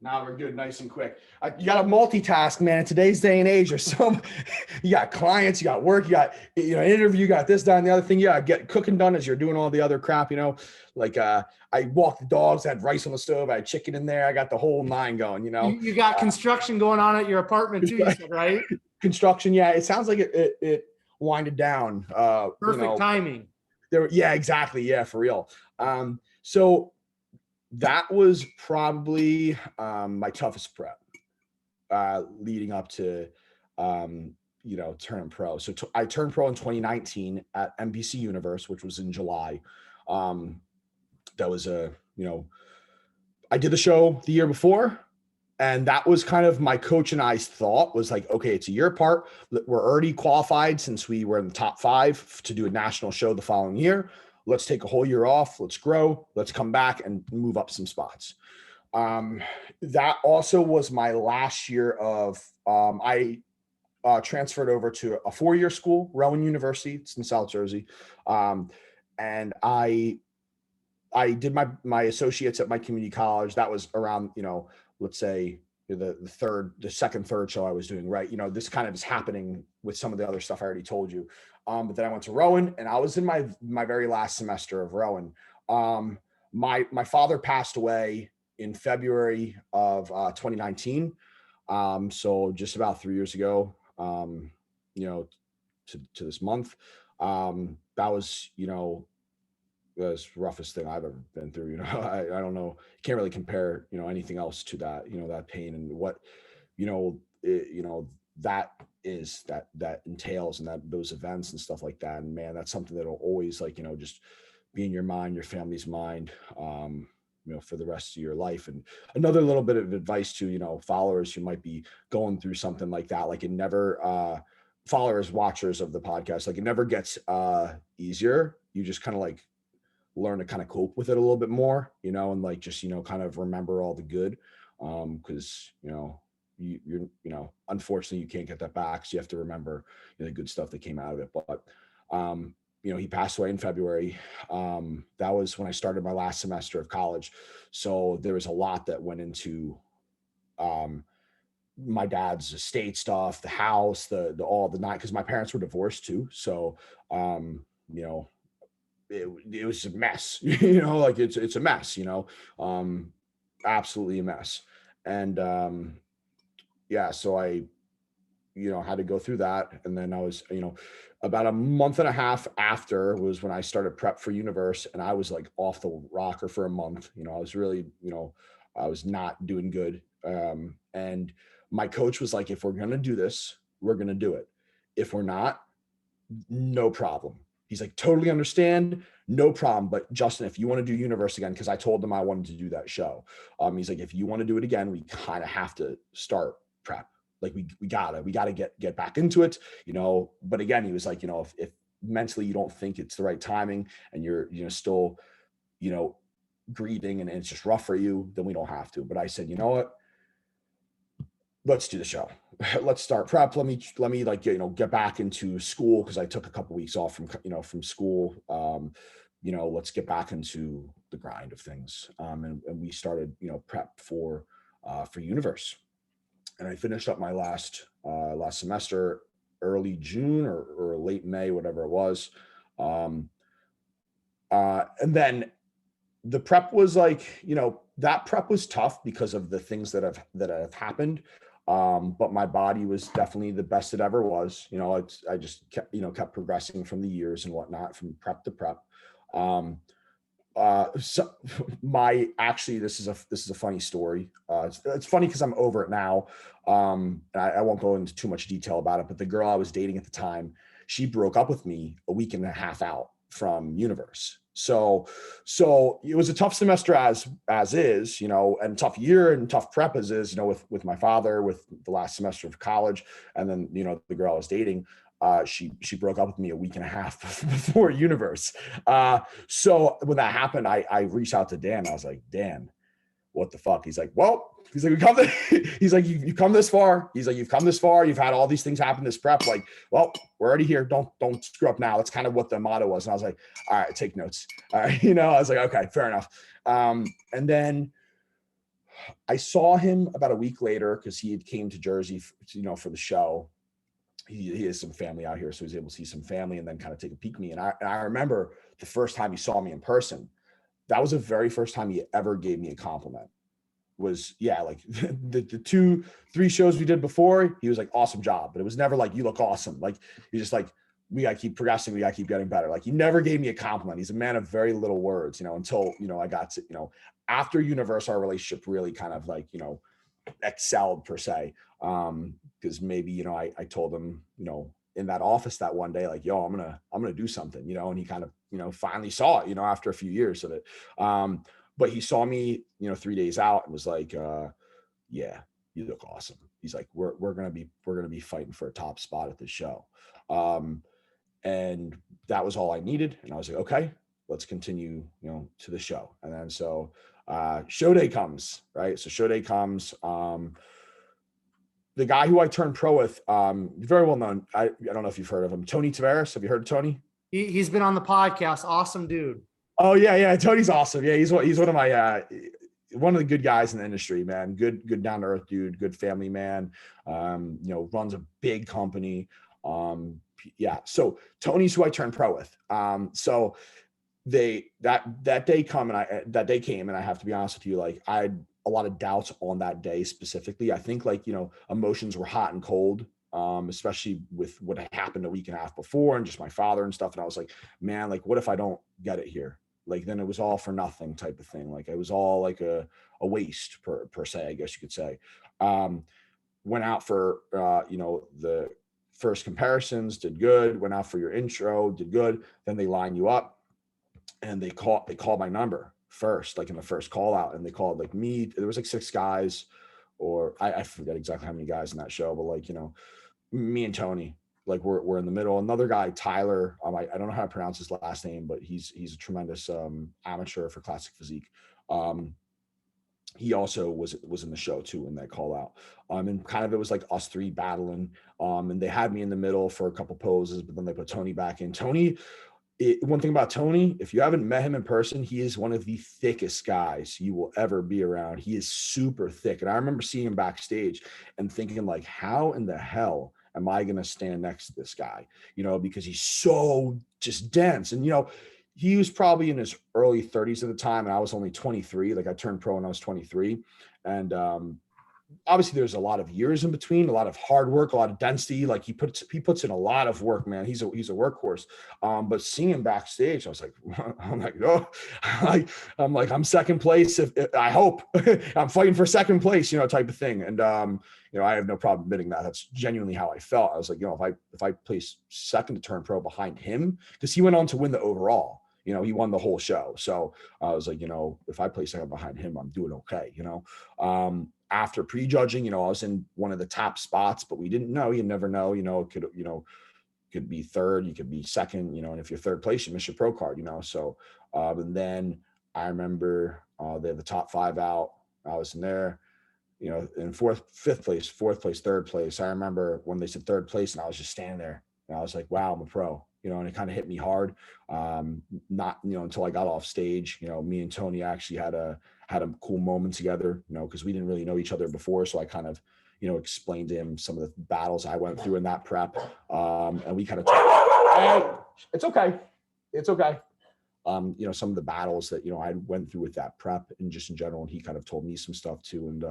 Now we're good, nice and quick. You got to multitask, man. In today's day and age, you got clients, you got work, you got an interview, you got this done, the other thing. Yeah, get cooking done as you're doing all the other crap. Like I walked the dogs, I had rice on the stove, I had chicken in there, I got the whole nine going. You got construction going on at your apartment too, you said, right? Construction, yeah. It sounds like it winded down. Perfect timing. Yeah, exactly. Yeah, for real. So that was probably my toughest prep leading up to turning pro. So I turned pro in 2019 at NBC Universe, which was in July. That was I did the show the year before, and that was kind of my coach and I's thought was like, okay, it's a year apart. We're already qualified since we were in the top 5 to do a national show the following year. Let's take a whole year off. Let's grow. Let's come back and move up some spots. That also was my last year of, I transferred over to a 4-year school, Rowan University. It's in South Jersey. And I did my associates at my community college. That was around, let's say the second, third show I was doing, right? This kind of is happening with some of the other stuff I already told you. But then I went to Rowan, and I was in my very last semester of Rowan. My father passed away in February of 2019. So just about 3 years ago, to this month. That was, the roughest thing I've ever been through. I don't know, can't really compare, anything else to that, that pain and what, that is that entails, and that those events and stuff like that. And man, that's something that'll always just be in your mind, your family's mind, for the rest of your life. And another little bit of advice to, followers who might be going through something like that, like it never, followers, watchers of the podcast, like it never gets easier. You just kind of learn to kind of cope with it a little bit more, and just, kind of remember all the good. Cause unfortunately you can't get that back. So you have to remember the good stuff that came out of it. But, he passed away in February. That was when I started my last semester of college. So there was a lot that went into, my dad's estate stuff, the house, all the night, because my parents were divorced too. So, you know, it was a mess, like it's a mess, absolutely a mess. And, yeah, so I, had to go through that. And then I was, about a month and a half after was when I started prep for Universe, and I was like off the rocker for a month. I was really, I was not doing good. And my coach was like, if we're going to do this, we're going to do it. If we're not, no problem. He's like, totally understand, no problem. But Justin, if you want to do Universe again, because I told him I wanted to do that show. He's like, if you want to do it again, we kind of have to start prep. Like we gotta get back into it, But again, he was like, if mentally you don't think it's the right timing and you're, still, grieving and it's just rough for you, then we don't have to. But I said, you know what? Let's do the show. Let's start prep. Let me like, get back into school, because I took a couple weeks off from school. Let's get back into the grind of things. And we started, prep for Universe. And I finished up my last semester early June or late May, whatever it was. And then the prep was like, that prep was tough because of the things that have happened. But my body was definitely the best it ever was. I just kept progressing from the years and whatnot, from prep to prep. So this is a funny story. It's funny because I'm over it now. And I won't go into too much detail about it, but the girl I was dating at the time, she broke up with me a week and a half out from Universe. So it was a tough semester as is, and tough year and tough prep as is, with my father, with the last semester of college. And then, the girl I was dating, she broke up with me a week and a half before Universe. So when that happened, I reached out to Dan. I was like, Dan, what the fuck? He's like, you've come this far. He's like, you've come this far. You've had all these things happen this prep. Like, well, we're already here. Don't screw up now. That's kind of what the motto was. And I was like, all right, take notes. All right. I was like, okay, fair enough. And then I saw him about a week later, because he had came to Jersey, for the show. He has some family out here, so he's able to see some family and then kind of take a peek at me. And I remember the first time he saw me in person, that was the very first time he ever gave me a compliment. Was like the 2-3 shows we did before, he was like, awesome job. But it was never like, you look awesome. Like, he's just like, we got to keep progressing. We got to keep getting better. Like, he never gave me a compliment. He's a man of very little words, until, I got to, after Universe, our relationship really kind of like, excelled per se. Because maybe, I told him, in that office that one day, like, yo, I'm gonna do something, and he kind of, finally saw it, after a few years of it. But he saw me, 3 days out and was like, yeah, you look awesome. He's like, we're going to be fighting for a top spot at this show. And that was all I needed. And I was like, okay, let's continue, to the show. And then, so, show day comes, right? So show day comes, the guy who I turned pro with, very well known. I don't know if you've heard of him, Tony Tavares. Have you heard of Tony? He's been on the podcast. Awesome dude. Oh yeah. Tony's awesome. Yeah. He's one of my, one of the good guys in the industry, man. Good down to earth dude, good family man. Runs a big company. Yeah. So Tony's who I turned pro with. So that day came, and I have to be honest with you, like, I had a lot of doubts on that day specifically. I think, like, emotions were hot and cold, especially with what had happened a week and a half before and just my father and stuff. And I was like, man, like, what if I don't get it here? Like, then it was all for nothing type of thing. Like, it was all like a waste per se, I guess you could say. Went out for, the first comparisons, did good. Went out for your intro, did good. Then they line you up and they called my number first, like in the first call out, and they called like me. There was like 6 guys, or I forget exactly how many guys in that show, but like, me and Tony, like we're in the middle. Another guy, Tyler, I don't know how to pronounce his last name, but he's a tremendous amateur for Classic Physique. he also was in the show too in that call out. And kind of it was like us three battling. And they had me in the middle for a couple poses, but then they put Tony back in. Tony, one thing about Tony, if you haven't met him in person, he is one of the thickest guys you will ever be around. He is super thick. And I remember seeing him backstage and thinking like, how in the hell am I going to stand next to this guy? Because he's so just dense. And, he was probably in his early 30s at the time, and I was only 23. Like I turned pro when I was 23. And obviously there's a lot of years in between, a lot of hard work, a lot of density. Like he puts in a lot of work, man. He's a workhorse. But seeing him backstage, I was like, oh, I'm second place. If I hope I'm fighting for second place, type of thing. And I have no problem admitting that. That's genuinely how I felt. I was like, if I place second to turn pro behind him, because he went on to win the overall. He won the whole show. So I was like, if I place second behind him, I'm doing okay. After prejudging, I was in one of the top spots, but we didn't know. You never know. It could be third, you could be second. And if you're third place, you miss your pro card. So, and then I remember they had the top 5 out. I was in there. In fourth place, third place. I remember when they said third place, and I was just standing there, and I was like, "Wow, I'm a pro." And it kind of hit me hard. Not until I got off stage. Me and Tony actually had a cool moment together. Because we didn't really know each other before, so I kind of explained to him some of the battles I went through in that prep, and we kind of talked. Hey, it's okay. Some of the battles that I went through with that prep and just in general, and he kind of told me some stuff too. And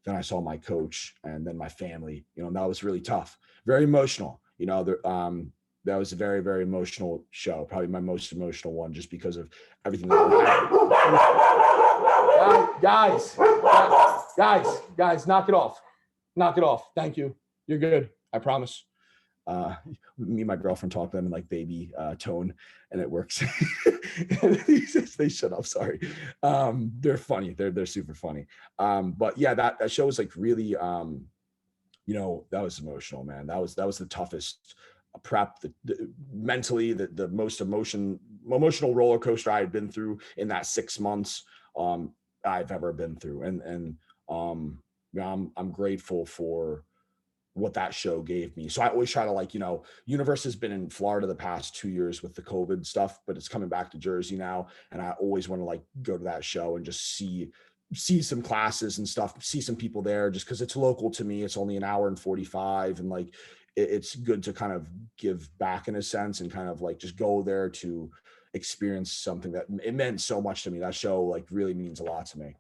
then I saw my coach and then my family. And that was really tough, very emotional. That was a very, very emotional show, probably my most emotional one, just because of everything that guys, knock it off. Thank you. You're good. I promise. Me and my girlfriend talk to them in like baby tone, and it works. They shut up. Sorry. They're funny. They're super funny. But yeah, that show was like really, that was emotional, man. That was the toughest prep, mentally, the most emotional roller coaster I had been through in that 6 months I've ever been through. And I'm grateful for what that show gave me. So I always try to Universe has been in Florida the past 2 years with the COVID stuff, but it's coming back to Jersey now. And I always want to go to that show and just see some classes and stuff, see some people there, just because it's local to me. It's only an hour and 45. And it's good to kind of give back in a sense and kind of just go there to experience something that it meant so much to me. That show really means a lot to me,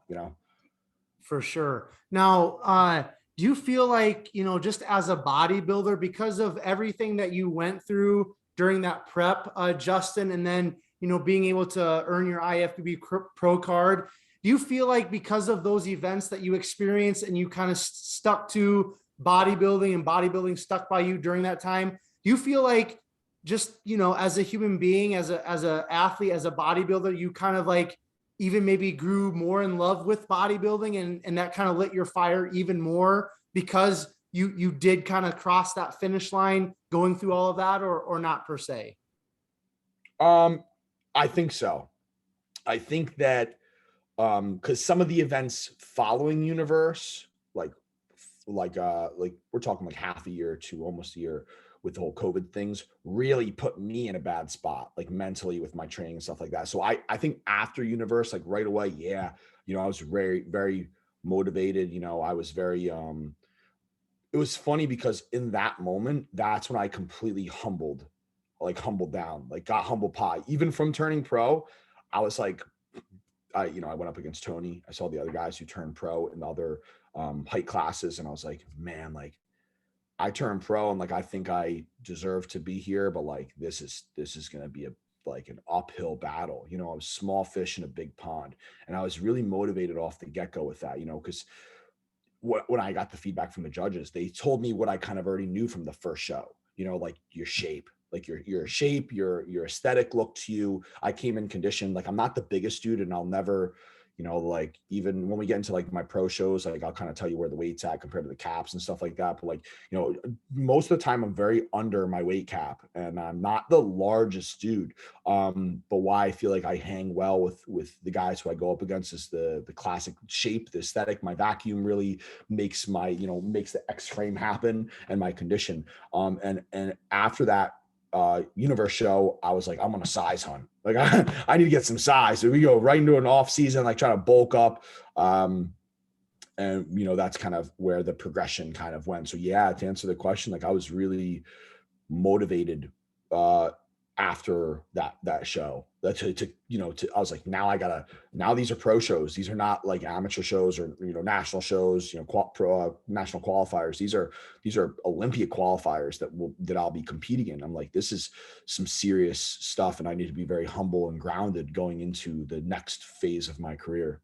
For sure. Now, do you feel like, just as a bodybuilder, because of everything that you went through during that prep, Justin, and then, being able to earn your IFBB Pro card, do you feel like because of those events that you experienced and you kind of stuck to bodybuilding and bodybuilding stuck by you during that time, do you feel like just, as a human being, as a athlete, as a bodybuilder, you kind of even maybe grew more in love with bodybuilding and that kind of lit your fire even more because you did kind of cross that finish line going through all of that, or not per se? I think so. I think that because some of the events following Universe, we're talking half a year to almost a year with the whole COVID things, really put me in a bad spot, mentally with my training and stuff like that. So I think after Universe, right away, yeah, I was very, very motivated. I was very, it was funny because in that moment, that's when I completely humbled down, got humble pie. Even from turning pro, I was I went up against Tony. I saw the other guys who turned pro in the other height classes. And I was like, man, I turned pro and I think I deserve to be here, but this is going to be an uphill battle. I was small fish in a big pond, and I was really motivated off the get go with that, because when I got the feedback from the judges, they told me what I kind of already knew from the first show, your shape, your shape, your aesthetic look to you. I came in condition. I'm not the biggest dude, and I'll never, you know, like even when we get into like my pro shows, like I'll kind of tell you where the weight's at compared to the caps and stuff like that. But like, you know, most of the time I'm very under my weight cap, and I'm not the largest dude. But why I feel like I hang well with the guys who I go up against is the classic shape, the aesthetic. My vacuum really makes my, you know, makes the X frame happen, and my condition. And after that universe show, I was like, I'm on a size hunt. Like I need to get some size. So we go right into an off season, like trying to bulk up. And you know, that's kind of where the progression kind of went. So yeah, to answer the question, like I was really motivated after that show. To you know, I was like, now these are pro shows. These are not like amateur shows or, you know, national shows, you know, national qualifiers. These are Olympia qualifiers that I'll be competing in. I'm like, this is some serious stuff, and I need to be very humble and grounded going into the next phase of my career.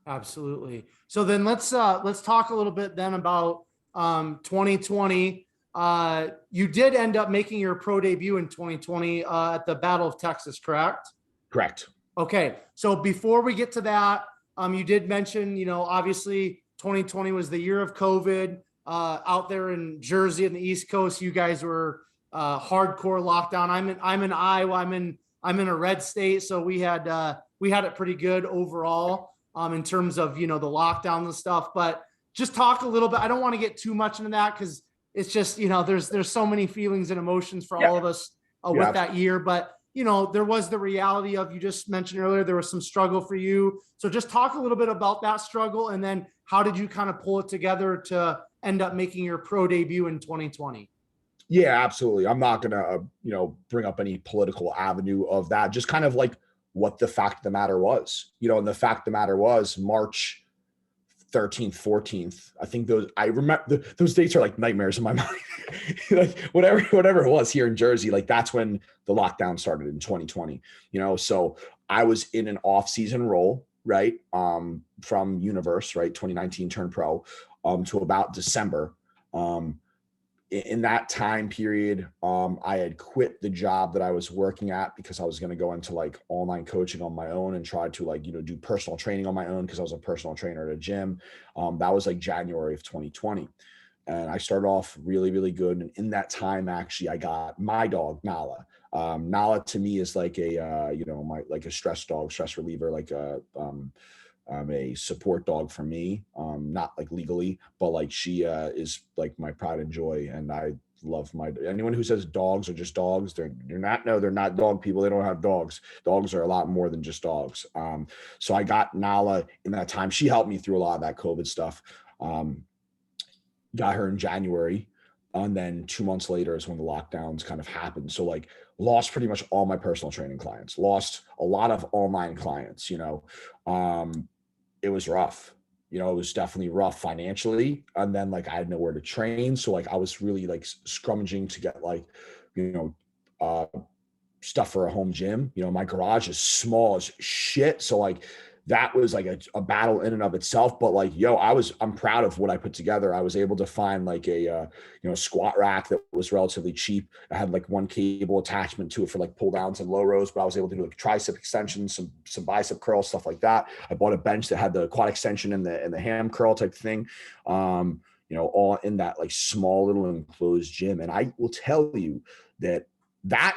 Absolutely. So then let's talk a little bit then about 2020. You did end up making your pro debut in 2020 at the Battle of Texas, correct? Correct. Okay. So before we get to that, you did mention, you know, obviously 2020 was the year of COVID. Out there in Jersey and the East Coast, you guys were hardcore lockdown. I'm in Iowa. I'm in a red state, so we had it pretty good overall in terms of, you know, the lockdown and stuff. But just talk a little bit. I don't want to get too much into that because it's just, you know, there's so many feelings and emotions for all of us with that year. But, you know, there was the reality of, you just mentioned earlier, there was some struggle for you. So just talk a little bit about that struggle, and then how did you kind of pull it together to end up making your pro debut in 2020? Yeah, absolutely. I'm not gonna, you know, bring up any political avenue of that. Just kind of like what the fact of the matter was, you know, and the fact of the matter was March 13th, 14th. I think I remember those dates are like nightmares in my mind. Like whatever it was here in Jersey, like that's when the lockdown started in 2020, you know? So I was in an off-season role, right? From Universe, right? 2019 turned pro, to about December. In that time period, I had quit the job that I was working at because I was going to go into like online coaching on my own and try to, like, you know, do personal training on my own because I was a personal trainer at a gym. That was like January of 2020. And I started off really, really good. And in that time, actually, I got my dog, Nala. Nala to me is like a, you know, like a stress dog, stress reliever, like a support dog for me, not like legally, but like she is like my pride and joy. And I love anyone who says dogs are just dogs. They're not dog people. They don't have dogs. Dogs are a lot more than just dogs. So I got Nala in that time. She helped me through a lot of that COVID stuff. Got her in January. And then 2 months later is when the lockdowns kind of happened. So like lost pretty much all my personal training clients, lost a lot of online clients, you know. It was rough, you know, it was definitely rough financially. And then like I had nowhere to train. So like I was really like scrummaging to get like, you know, stuff for a home gym. You know, my garage is small as shit. So like that was like a battle in and of itself. But like, yo, I'm proud of what I put together. I was able to find like a, you know, squat rack that was relatively cheap. I had like one cable attachment to it for like pull downs and low rows, but I was able to do like tricep extensions, some bicep curls, stuff like that. I bought a bench that had the quad extension and the ham curl type thing. You know, all in that like small little enclosed gym. And I will tell you that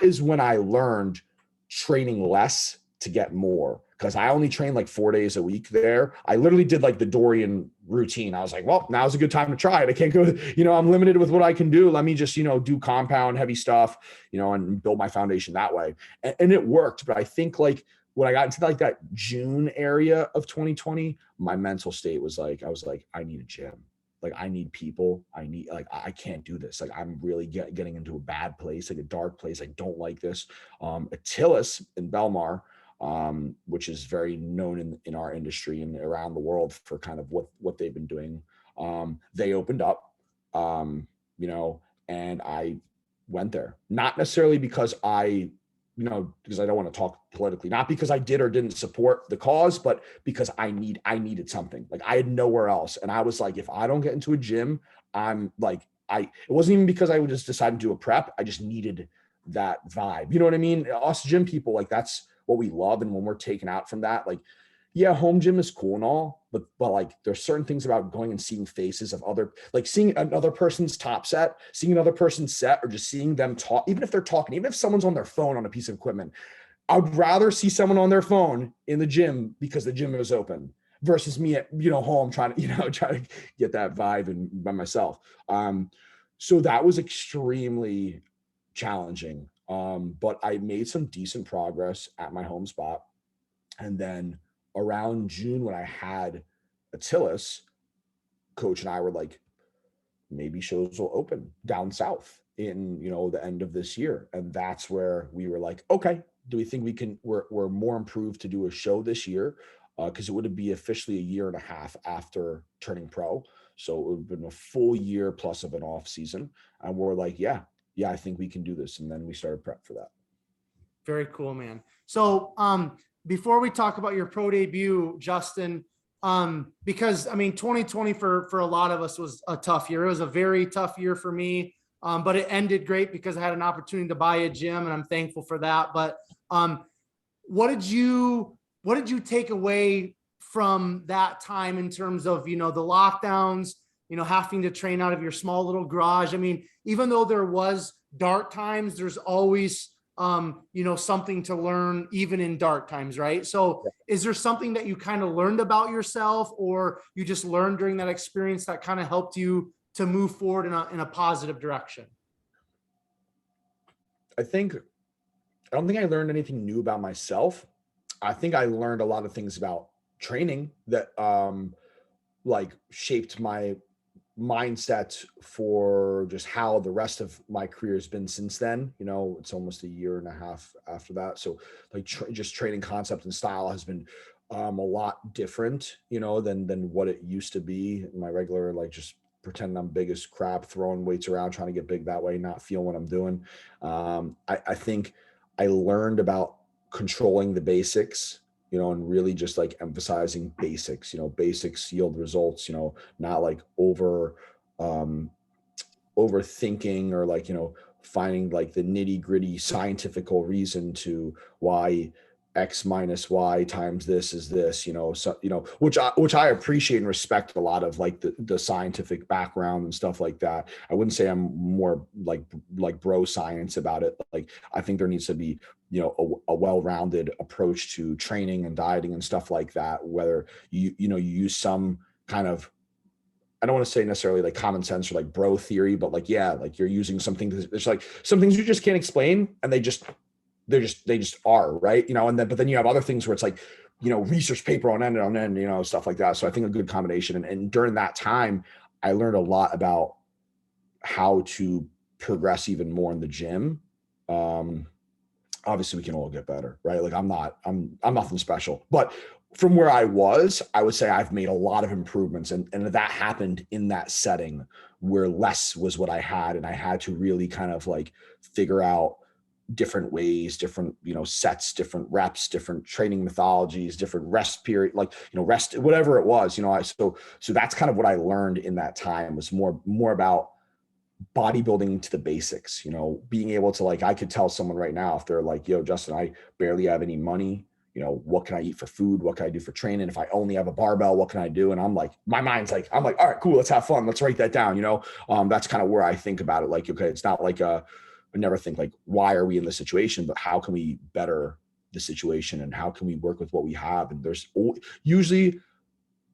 is when I learned training less to get more, because I only trained like 4 days a week there. I literally did like the Dorian routine. I was like, well, now's a good time to try it. I can't go, you know, I'm limited with what I can do. Let me just, you know, do compound heavy stuff, you know, and build my foundation that way. And it worked. But I think like when I got into like that June area of 2020, my mental state was like, I was like, I need a gym. Like I need people. I can't do this. Like I'm really getting into a bad place, like a dark place. I don't like this. Attilis in Belmar, which is very known in our industry and around the world for kind of what they've been doing. They opened up, you know, and I went there, not necessarily because because I don't want to talk politically, not because I did or didn't support the cause, but because I needed something. Like I had nowhere else. And I was like, if I don't get into a gym, I'm like, it wasn't even because I would just decide to do a prep. I just needed that vibe. You know what I mean? Us gym people, like that's what we love. And when we're taken out from that, like, yeah, home gym is cool and all, but like there's certain things about going and seeing faces of other, like seeing another person's top set, seeing another person's set, or just seeing them talk, even if they're talking, even if someone's on their phone on a piece of equipment. I'd rather see someone on their phone in the gym because the gym is open versus me at, home trying to, try to get that vibe and by myself. So that was extremely challenging. But I made some decent progress at my home spot. And then around June, when I had Attilis, coach and I were like, maybe shows will open down south in, the end of this year. And that's where we were like, okay, do we think we're more improved to do a show this year? Because it would be officially a year and a half after turning pro. So it would have been a full year plus of an off season. And we're like, yeah, I think we can do this. And then we started prep for that. Very cool, man. So before we talk about your pro debut, Justin, because I mean, 2020 for a lot of us was a tough year. It was a very tough year for me, but it ended great because I had an opportunity to buy a gym, and I'm thankful for that. But what did you take away from that time in terms of, the lockdowns, having to train out of your small little garage? I mean, even though there was dark times, there's always something to learn even in dark times, right? So is there something that you kind of learned about yourself, or you just learned during that experience that kind of helped you to move forward in a positive direction? I don't think I learned anything new about myself. I think I learned a lot of things about training that like shaped my mindset for just how the rest of my career has been since then. It's almost a year and a half after that. So like just training concept and style has been a lot different, than what it used to be. My regular, like, just pretending I'm big as crap, throwing weights around, trying to get big that way, not feel what I'm doing. I think I learned about controlling the basics, and really just like emphasizing basics. Basics yield results, not like overthinking, or like, finding like the nitty gritty scientifical reason to why X minus Y times this is this, so, which I appreciate and respect a lot of, like the scientific background and stuff like that. I wouldn't say I'm more like bro science about it. Like, I think there needs to be, a well-rounded approach to training and dieting and stuff like that, whether you use some kind of, I don't want to say necessarily like common sense or like bro theory, but like, yeah, like you're using something there's like some things you just can't explain, and they just are, right? But then you have other things where it's like, research paper on end, stuff like that. So I think a good combination. And during that time, I learned a lot about how to progress even more in the gym. Obviously we can all get better, right? Like I'm nothing special, but from where I was, I would say I've made a lot of improvements, and that happened in that setting where less was what I had. And I had to really kind of like figure out different ways, different, sets, different reps, different training methodologies, different rest period, like, rest, whatever it was, so that's kind of what I learned in that time, was more about bodybuilding to the basics, being able to, like, I could tell someone right now, if they're like, yo, Justin, I barely have any money, what can I eat for food? What can I do for training? If I only have a barbell, what can I do? And I'm like, my mind's like, all right, cool. Let's have fun. Let's write that down. That's kind of where I think about it. Like, okay, it's not like I never think like, why are we in this situation, but how can we better the situation, and how can we work with what we have? And there's usually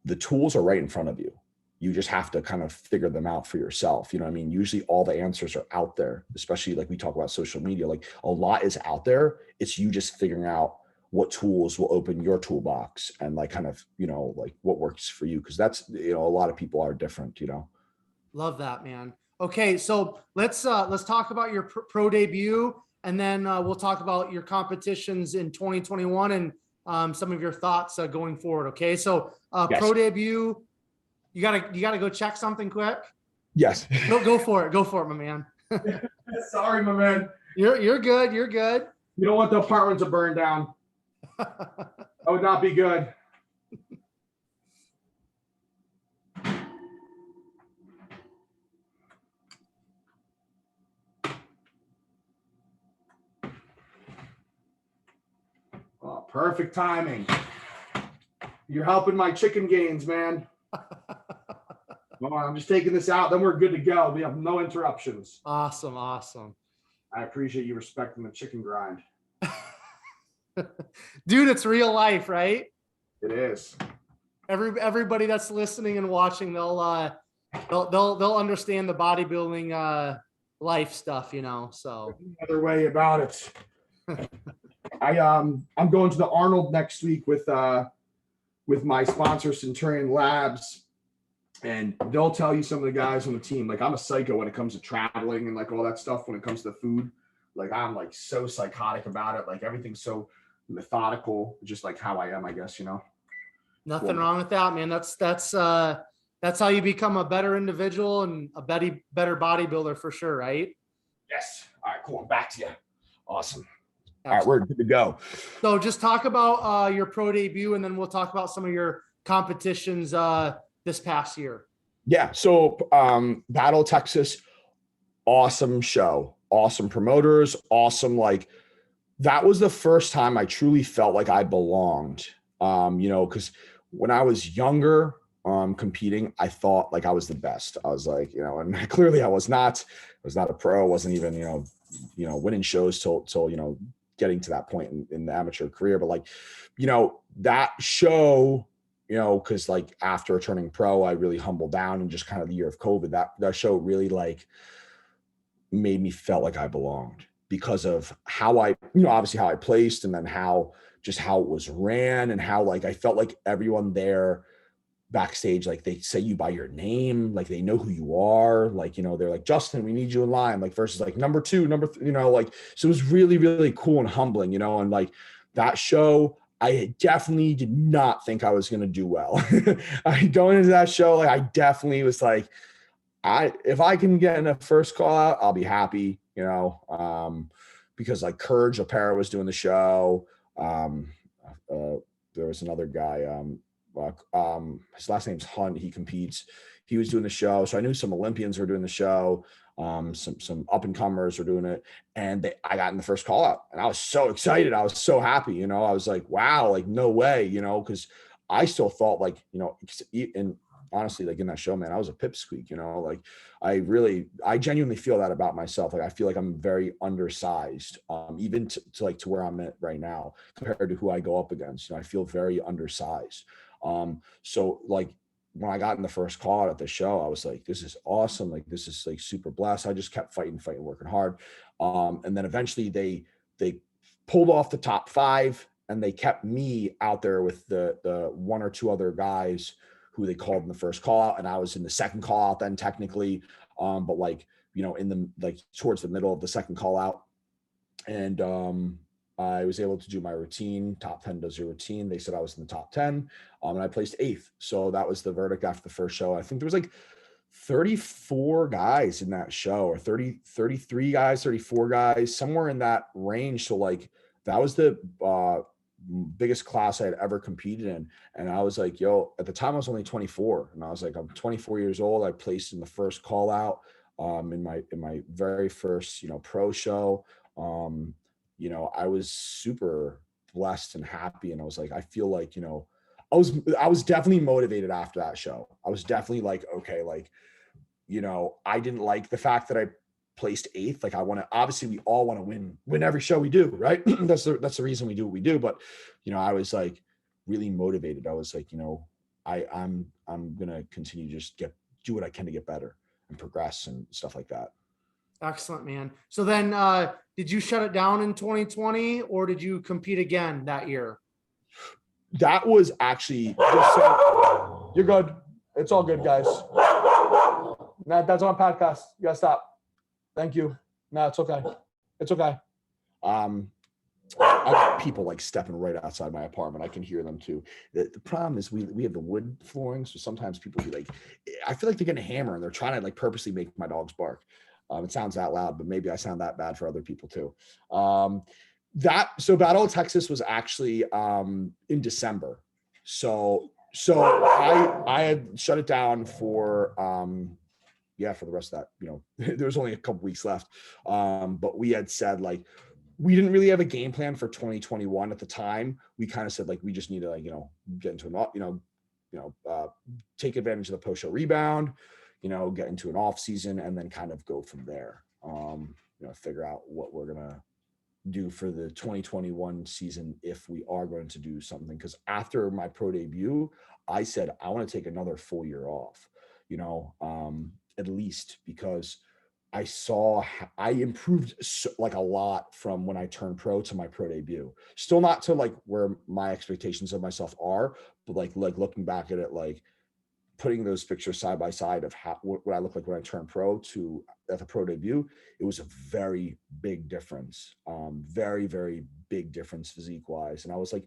the tools are right in front of you. You just have to kind of figure them out for yourself. You know what I mean? Usually all the answers are out there, especially like we talk about social media, like a lot is out there. It's you just figuring out what tools will open your toolbox, and like kind of, like what works for you. Cause that's, a lot of people are different, Love that, man. Okay. So let's talk about your pro debut, and then we'll talk about your competitions in 2021 and some of your thoughts going forward. Okay. So Yes. Pro debut, you gotta go check something quick. Yes. Go for it. Go for it, my man. Sorry, my man. You're good. You're good. You don't want the apartment to burn down. That would not be good. Oh, perfect timing. You're helping my chicken gains, man. Well, I'm just taking this out. Then we're good to go. We have no interruptions. Awesome. Awesome. I appreciate you respecting the chicken grind. Dude, it's real life, right? It is. Everybody that's listening and watching, they'll understand the bodybuilding life stuff, you know. So Another way about it. I'm going to the Arnold next week with my sponsor Centurion Labs, and they'll tell you some of the guys on the team. Like, I'm a psycho when it comes to traveling and like all that stuff. When it comes to food, like I'm like so psychotic about it. Like everything's so methodical, just like how I am, I guess, you know. nothing wrong with that, man. That's how you become a better individual and a better bodybuilder for sure, right? Yes. All right, cool. I'm back to you. Awesome. Absolutely. All right, we're good to go. So just talk about your pro debut, and then we'll talk about some of your competitions this past year. Yeah. So Battle Texas, awesome show, awesome promoters, awesome. Like, that was the first time I truly felt like I belonged. You know, because when I was younger, competing, I thought like I was the best. I was like, you know, and clearly I was not. I was not a pro. I wasn't even, you know, winning shows till you know, getting to that point in the amateur career. But like, you know, that show, you know, because like after turning pro, I really humbled down, and just kind of the year of COVID, that show really like made me felt like I belonged, because of how I, you know, obviously how I placed, and then how it was ran, and how like I felt like everyone there backstage, like they say you by your name, like they know who you are, like, you know, they're like, Justin, we need you in line, like versus like number 2, number 3, you know, like, so it was really, really cool and humbling, you know. And like that show, I definitely did not think I was going to do well. Going into that show, like I definitely was like, if I can get in a first call out, I'll be happy, you know, because like Courage Opera was doing the show. There was another guy, his last name's Hunt. He competes. He was doing the show. So I knew some Olympians were doing the show. Some up and comers were doing it. And I got in the first call out, and I was so excited. I was so happy, you know, I was like, wow, like no way, you know, cause I still thought like, you know, and honestly, like in that show, man, I was a pipsqueak, you know, like I genuinely feel that about myself. Like, I feel like I'm very undersized, even to where I'm at right now compared to who I go up against. You know, I feel very undersized. So like when I got in the first call out at the show, I was like, this is awesome. Like, this is like super blessed. I just kept fighting, working hard. And then eventually they pulled off the top 5, and they kept me out there with the 1 or 2 other guys who they called in the first call out. And I was in the second call out then technically. But like, you know, in the, like towards the middle of the second call out, and, I was able to do my routine. Top 10 does your routine. They said I was in the top 10, and I placed 8th. So that was the verdict after the first show. I think there was like 34 guys in that show, or 33 guys, 34 guys, somewhere in that range. So like, that was the biggest class I had ever competed in. And I was like, yo, at the time I was only 24, and I was like, I'm 24 years old. I placed in the first call out, in my very first, you know, pro show. You know, I was super blessed and happy. And I was like, I feel like, you know, I was definitely motivated after that show. I was definitely like, okay, like, you know, I didn't like the fact that I placed 8th. Like, obviously we all want to win every show we do, right? that's the reason we do what we do. But, you know, I was like really motivated. I was like, you know, I'm going to continue to just do what I can to get better and progress and stuff like that. Excellent, man. So then, did you shut it down in 2020, or did you compete again that year? That was actually just so you're good. It's all good, guys. No, that's on podcast. You gotta stop. Thank you. No, it's okay. It's okay. I got people like stepping right outside my apartment. I can hear them too. The problem is we have the wood flooring, so sometimes people be like, I feel like they're getting a hammer and they're trying to like purposely make my dogs bark. It sounds that loud, but maybe I sound that bad for other people too. So Battle of Texas was actually in December. So I had shut it down for for the rest of that, you know, there was only a couple weeks left. But we had said like, we didn't really have a game plan for 2021 at the time. We kind of said like, we just need to like, get into take advantage of the post show rebound, get into an off season and then kind of go from there. Figure out what we're going to do for the 2021 season if we are going to do something. Because after my pro debut, I said, I want to take another full year off, at least, because I saw I improved like a lot from when I turned pro to my pro debut. Still not to like where my expectations of myself are, but like looking back at it, like putting those pictures side by side of what I look like when I turned pro to at the pro debut, it was a very big difference. Very, very big difference physique wise. And I was like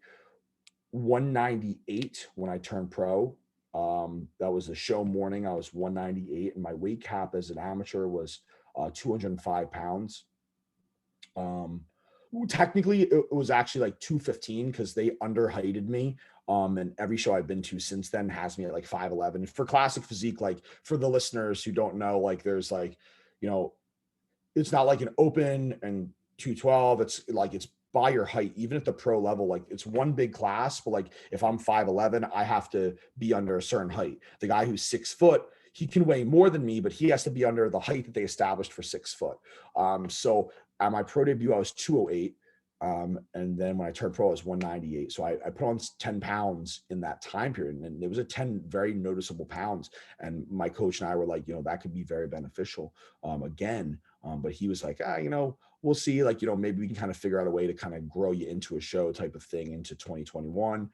198 when I turned pro. That was the show morning. I was 198 and my weight cap as an amateur was 205 pounds. Technically it was actually like 215 because they underheighted me. And every show I've been to since then has me at like 5'11". For Classic Physique, like for the listeners who don't know, like there's like, it's not like an open and 212. It's like, it's by your height, even at the pro level, like it's one big class, but like if I'm 5'11", I have to be under a certain height. The guy who's 6 foot, he can weigh more than me, but he has to be under the height that they established for 6 foot. So at my pro debut, I was 208. And then when I turned pro, I was 198. So I put on 10 pounds in that time period. And it was a 10 very noticeable pounds. And my coach and I were like, that could be very beneficial again. But he was like, we'll see, like, maybe we can kind of figure out a way to kind of grow you into a show type of thing into 2021.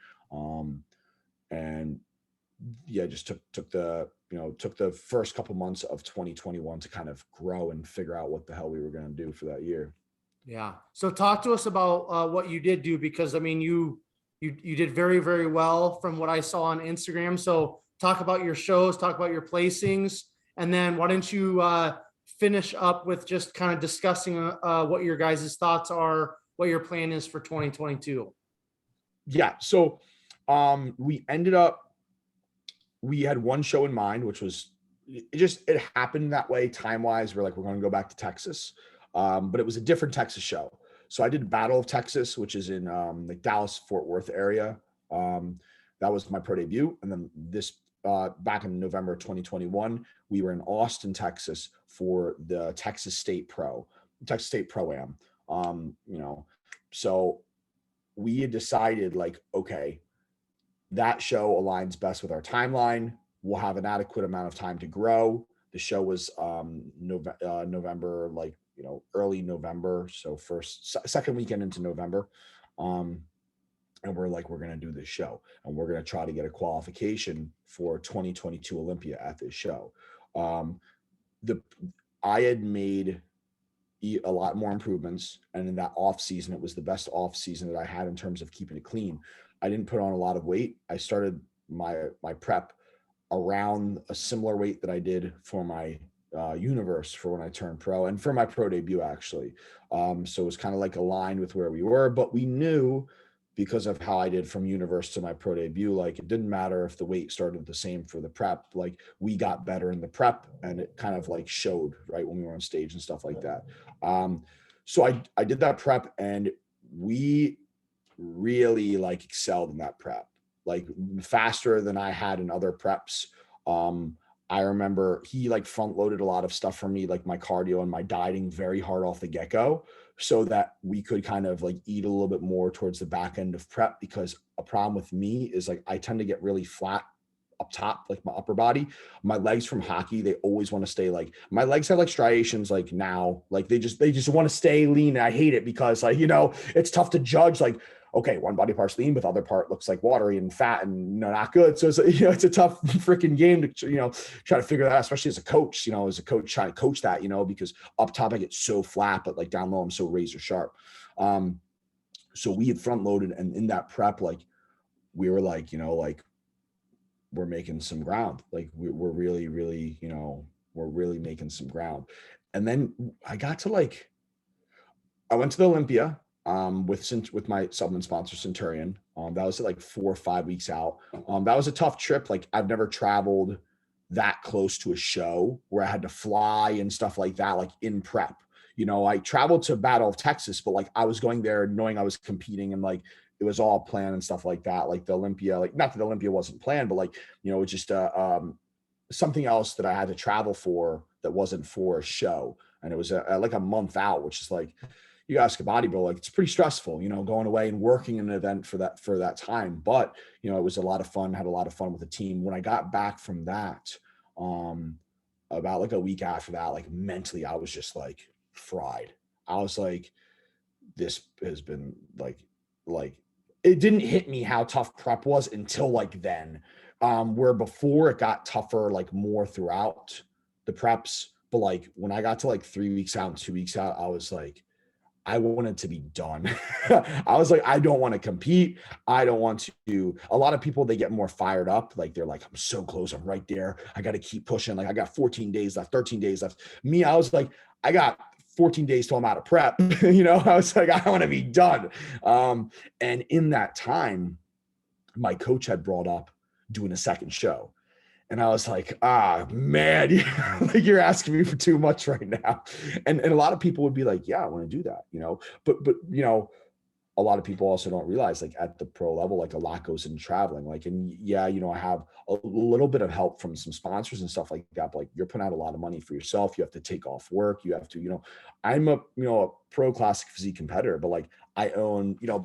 And yeah, just took the first couple months of 2021 to kind of grow and figure out what the hell we were going to do for that year. Yeah. So talk to us about what you did do, because I mean, you did very, very well from what I saw on Instagram. So talk about your shows, talk about your placings, and then why don't you finish up with just kind of discussing what your guys' thoughts are, what your plan is for 2022. Yeah. So we had one show in mind, which was, it happened that way time-wise. We're like, we're going to go back to Texas. But it was a different Texas show. So I did Battle of Texas, which is in like Dallas, Fort Worth area. That was my pro debut. And then this back in November 2021, we were in Austin, Texas for the Texas State Pro-Am. So we had decided like, okay, that show aligns best with our timeline. We'll have an adequate amount of time to grow. The show was November, like, early November. So second weekend into November. And we're like, we're going to do this show and we're going to try to get a qualification for 2022 Olympia at this show. I had made a lot more improvements. And in that off season, it was the best off season that I had in terms of keeping it clean. I didn't put on a lot of weight. I started my prep around a similar weight that I did for my universe for when I turned pro and for my pro debut actually. So it was kind of like aligned with where we were, but we knew because of how I did from universe to my pro debut, like it didn't matter if the weight started the same for the prep, like we got better in the prep and it kind of like showed right when we were on stage and stuff like that. So I did that prep and we really like excelled in that prep, like faster than I had in other preps. I remember he like front loaded a lot of stuff for me, like my cardio and my dieting very hard off the get-go so that we could kind of like eat a little bit more towards the back end of prep, because a problem with me is like I tend to get really flat up top, like my upper body. My legs from hockey, they always want to stay like, my legs have like striations like now, like they just want to stay lean. And I hate it because like, it's tough to judge like, okay, one body part's lean, but the other part looks like watery and fat and not good. So it's, it's a tough freaking game to, try to figure that out, especially as a coach, trying to coach that, because up top I get so flat, but like down low, I'm so razor sharp. So we had front loaded, and in that prep, like we were like, like we're making some ground. Like we're really, really, we're really making some ground. And then I got to like, I went to the Olympia with my supplement sponsor Centurion. That was like 4 or 5 weeks out. That was a tough trip. Like I've never traveled that close to a show where I had to fly and stuff like that, like in prep. you know, I traveled to Battle of Texas, but like I was going there knowing I was competing, and like it was all planned and stuff like that. Like the Olympia, like not that the Olympia wasn't planned, but like, you know, it's just something else that I had to travel for that wasn't for a show. And it was like a month out, which is like, you ask a bodybuilder, like it's pretty stressful, you know, going away and working an event for that time. But, you know, it was a lot of fun, had a lot of fun with the team. When I got back from that, about like a week after that, like mentally, I was just like fried. I was like, this has been like it didn't hit me how tough prep was until like then, where before it got tougher like more throughout the preps, but like when I got to like 3 weeks out and 2 weeks out, I was like, I wanted to be done. I was like, I don't want to compete. I don't want to. A lot of people, they get more fired up. Like they're like, I'm so close. I'm right there. I got to keep pushing. Like I got 14 days left, 13 days left. Me, I was like, I got 14 days till I'm out of prep. You know, I was like, I want to be done. And in that time, my coach had brought up doing a second show. And I was like, man, like you're asking me for too much right now. And a lot of people would be like, yeah, I want to do that, you know, but, you know, a lot of people also don't realize like at the pro level, like a lot goes into traveling. Like, and yeah, you know, I have a little bit of help from some sponsors and stuff like that, but like you're putting out a lot of money for yourself. You have to take off work. You have to, you know, I'm a, you know, a pro classic physique competitor, but like I own, you know,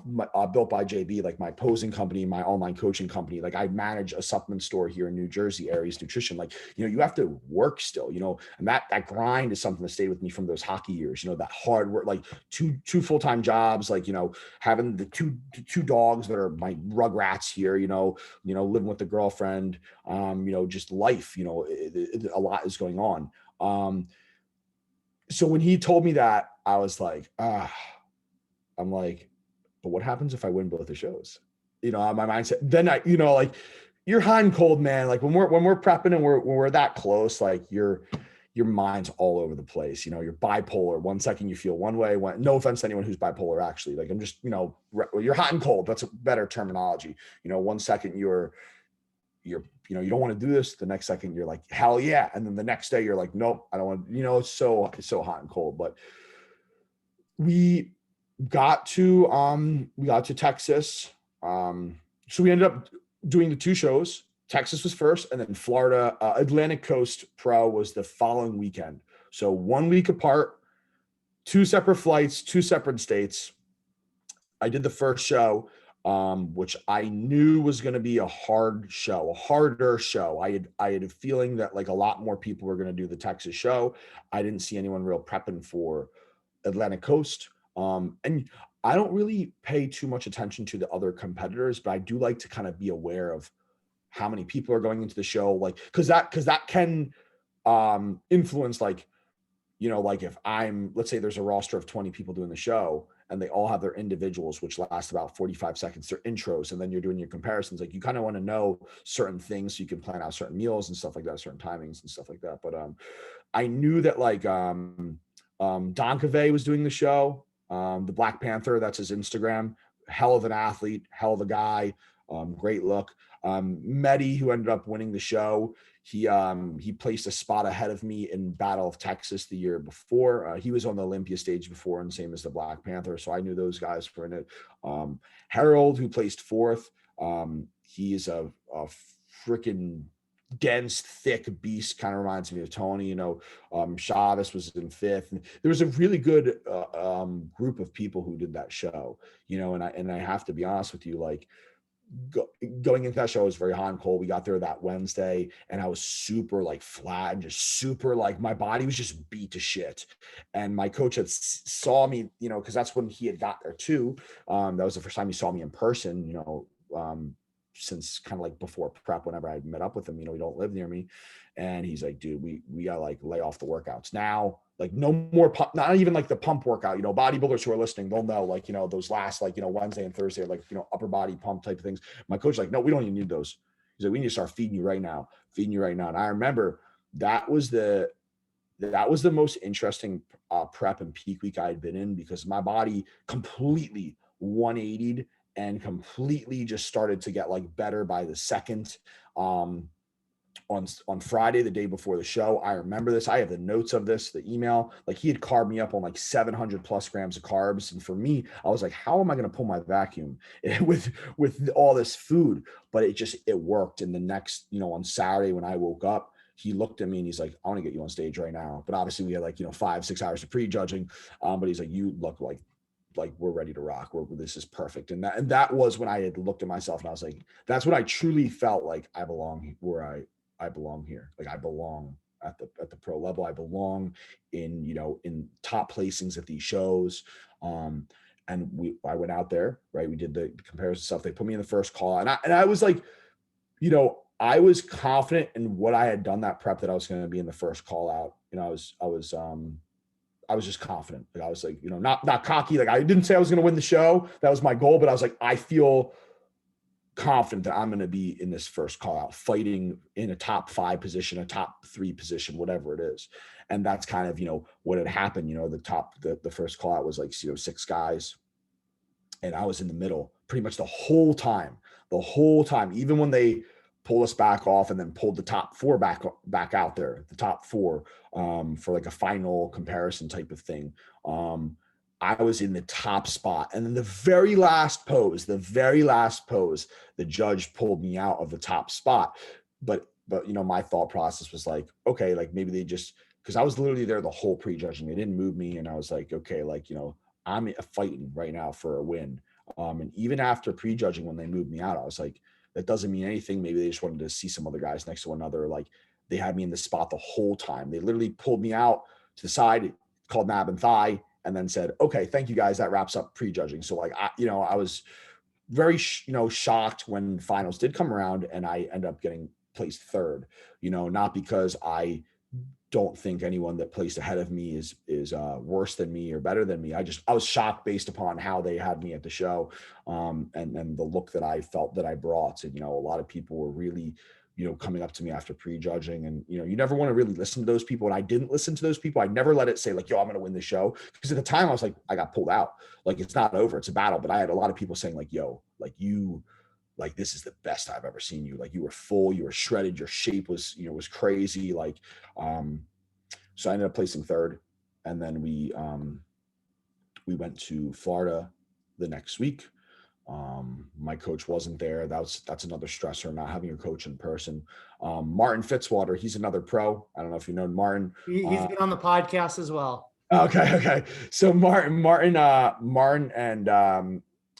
Built by JB, like my posing company, my online coaching company. Like I manage a supplement store here in New Jersey, Aries Nutrition. Like, you know, you have to work still, you know, and that grind is something that stayed with me from those hockey years, you know, that hard work, like two full-time jobs, like, you know, having the two dogs that are my rugrats here, you know, living with the girlfriend, you know, just life, you know, a lot is going on. So when he told me that, I was like, I'm like, but what happens if I win both the shows? You know, my mindset, then I, you know, like you're hot and cold, man. Like when we're prepping and when we're that close, like your mind's all over the place. You know, you're bipolar. One second you feel one way. No offense to anyone who's bipolar, actually. Like I'm just, you know, you're hot and cold. That's a better terminology. You know, one second you're, you know, you don't want to do this. The next second you're like, hell yeah. And then the next day you're like, nope, I don't want, you know, it's so hot and cold. But we got to Texas. So we ended up doing the two shows. Texas was first, and then Florida, Atlantic Coast Pro was the following weekend. So 1 week apart, two separate flights, two separate states. I did the first show, which I knew was going to be a harder show. I had a feeling that like a lot more people were going to do the Texas show. I didn't see anyone real prepping for Atlantic Coast. And I don't really pay too much attention to the other competitors, but I do like to kind of be aware of how many people are going into the show. Like, cause that can, influence, like, you know, like if let's say there's a roster of 20 people doing the show and they all have their individuals, which last about 45 seconds, their intros, and then you're doing your comparisons. Like you kind of want to know certain things so you can plan out certain meals and stuff like that, certain timings and stuff like that. But, I knew that like, Donkave was doing the show. The Black Panther, that's his Instagram. Hell of an athlete, hell of a guy, great look. Mehdi, who ended up winning the show, he placed a spot ahead of me in Battle of Texas the year before. He was on the Olympia stage before, and same as the Black Panther, so I knew those guys were in it. Harold, who placed fourth, he's a freaking dense, thick beast, kind of reminds me of Tony. You know, Chavez was in fifth. And there was a really good group of people who did that show, you know, and I have to be honest with you, like going into that show was very hot and cold. We got there that Wednesday and I was super like flat and just super like my body was just beat to shit. And my coach had saw me, you know, because that's when he had got there too. That was the first time he saw me in person, you know, since kind of like before prep, whenever I met up with him, you know, he don't live near me. And he's like, dude, we gotta like lay off the workouts now. Like no more pump, not even like the pump workout, you know, bodybuilders who are listening, they'll know, like, you know, those last, like, you know, Wednesday and Thursday, like, you know, upper body pump type of things. My coach like, no, we don't even need those. He's like, we need to start feeding you right now. And I remember that was the most interesting prep and peak week I had been in, because my body completely 180'd and completely just started to get like better by the second. on Friday, the day before the show. I remember this. I have the notes of this, the email. Like, he had carved me up on like 700 plus grams of carbs. And for me, I was like, how am I going to pull my vacuum with all this food? But it worked. And the next, on Saturday when I woke up, he looked at me and he's like, I want to get you on stage right now. But obviously we had like, 5-6 hours of pre-judging. But he's like, you look like we're ready to rock. This is perfect. And that was when I had looked at myself and I was like, that's when I truly felt like I belong where I belong here. Like, I belong at the pro level. I belong in, in top placings at these shows. And I went out there, right? We did the comparison stuff. They put me in the first call, and I was like, I was confident in what I had done, that prep, that I was going to be in the first call out. I was just confident. Like, I was like, not cocky. Like, I didn't say I was going to win the show. That was my goal, but I was like, I feel confident that I'm going to be in this first call out, fighting in a top 5 position, a top 3 position, whatever it is. And that's kind of, what had happened. The first call out was like, 6 guys. And I was in the middle pretty much the whole time, even when they pulled us back off and then pulled the top 4 back out there, the top 4, for like a final comparison type of thing. I was in the top spot. And then the very last pose, the judge pulled me out of the top spot. But my thought process was like, okay, like maybe they just, because I was literally there the whole pre-judging. They didn't move me. And I was like, okay, like, I'm fighting right now for a win. And even after pre-judging, when they moved me out, I was like, that doesn't mean anything. Maybe they just wanted to see some other guys next to another. Like, they had me in the spot the whole time. They literally pulled me out to the side, called nab and thigh, and then said, okay, thank you guys. That wraps up pre-judging. So like, I was very, shocked when finals did come around and I ended up getting placed 3rd, not because I don't think anyone that placed ahead of me is worse than me or better than me. I was shocked based upon how they had me at the show, and the look that I felt that I brought. And, a lot of people were really, coming up to me after pre-judging, and, you never want to really listen to those people. And I didn't listen to those people. I never let it say like, yo, I'm going to win the show. Because at the time I was like, I got pulled out. Like, it's not over. It's a battle. But I had a lot of people saying like, yo, like like, this is the best I've ever seen you. Like, you were full, you were shredded, your shape was, was crazy. Like, so I ended up placing 3rd. And then we went to Florida the next week. My coach wasn't there. That's another stressor, not having your coach in person. Martin Fitzwater, he's another pro. I don't know if you know Martin. He's been on the podcast as well. Okay. So Martin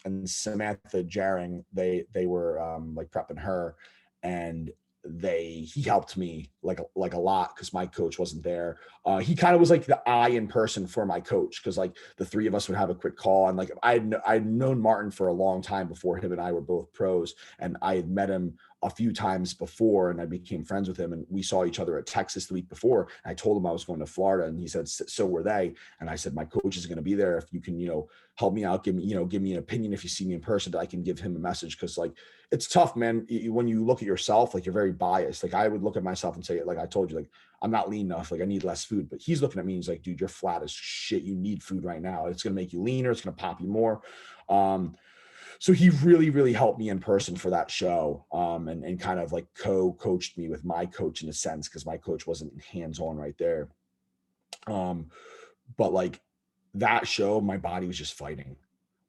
and Samantha Jaring, they were like prepping her, and he helped me like a lot because my coach wasn't there. He kind of was like the eye in person for my coach, because like the 3 of us would have a quick call, and like I'd known Martin for a long time before him and I were both pros, and I had met him a few times before, and I became friends with him, and we saw each other at Texas the week before. And I told him I was going to Florida, and he said, so were they. And I said, my coach is going to be there. If you can, help me out, give me an opinion. If you see me in person, that I can give him a message. Cause like, it's tough, man. When you look at yourself, like, you're very biased. Like, I would look at myself and say, like I told you, like, I'm not lean enough. Like, I need less food. But he's looking at me and he's like, dude, you're flat as shit. You need food right now. It's going to make you leaner. It's going to pop you more. So he really, really helped me in person for that show, and kind of like co-coached me with my coach in a sense, because my coach wasn't hands-on right there. But like, that show, my body was just fighting.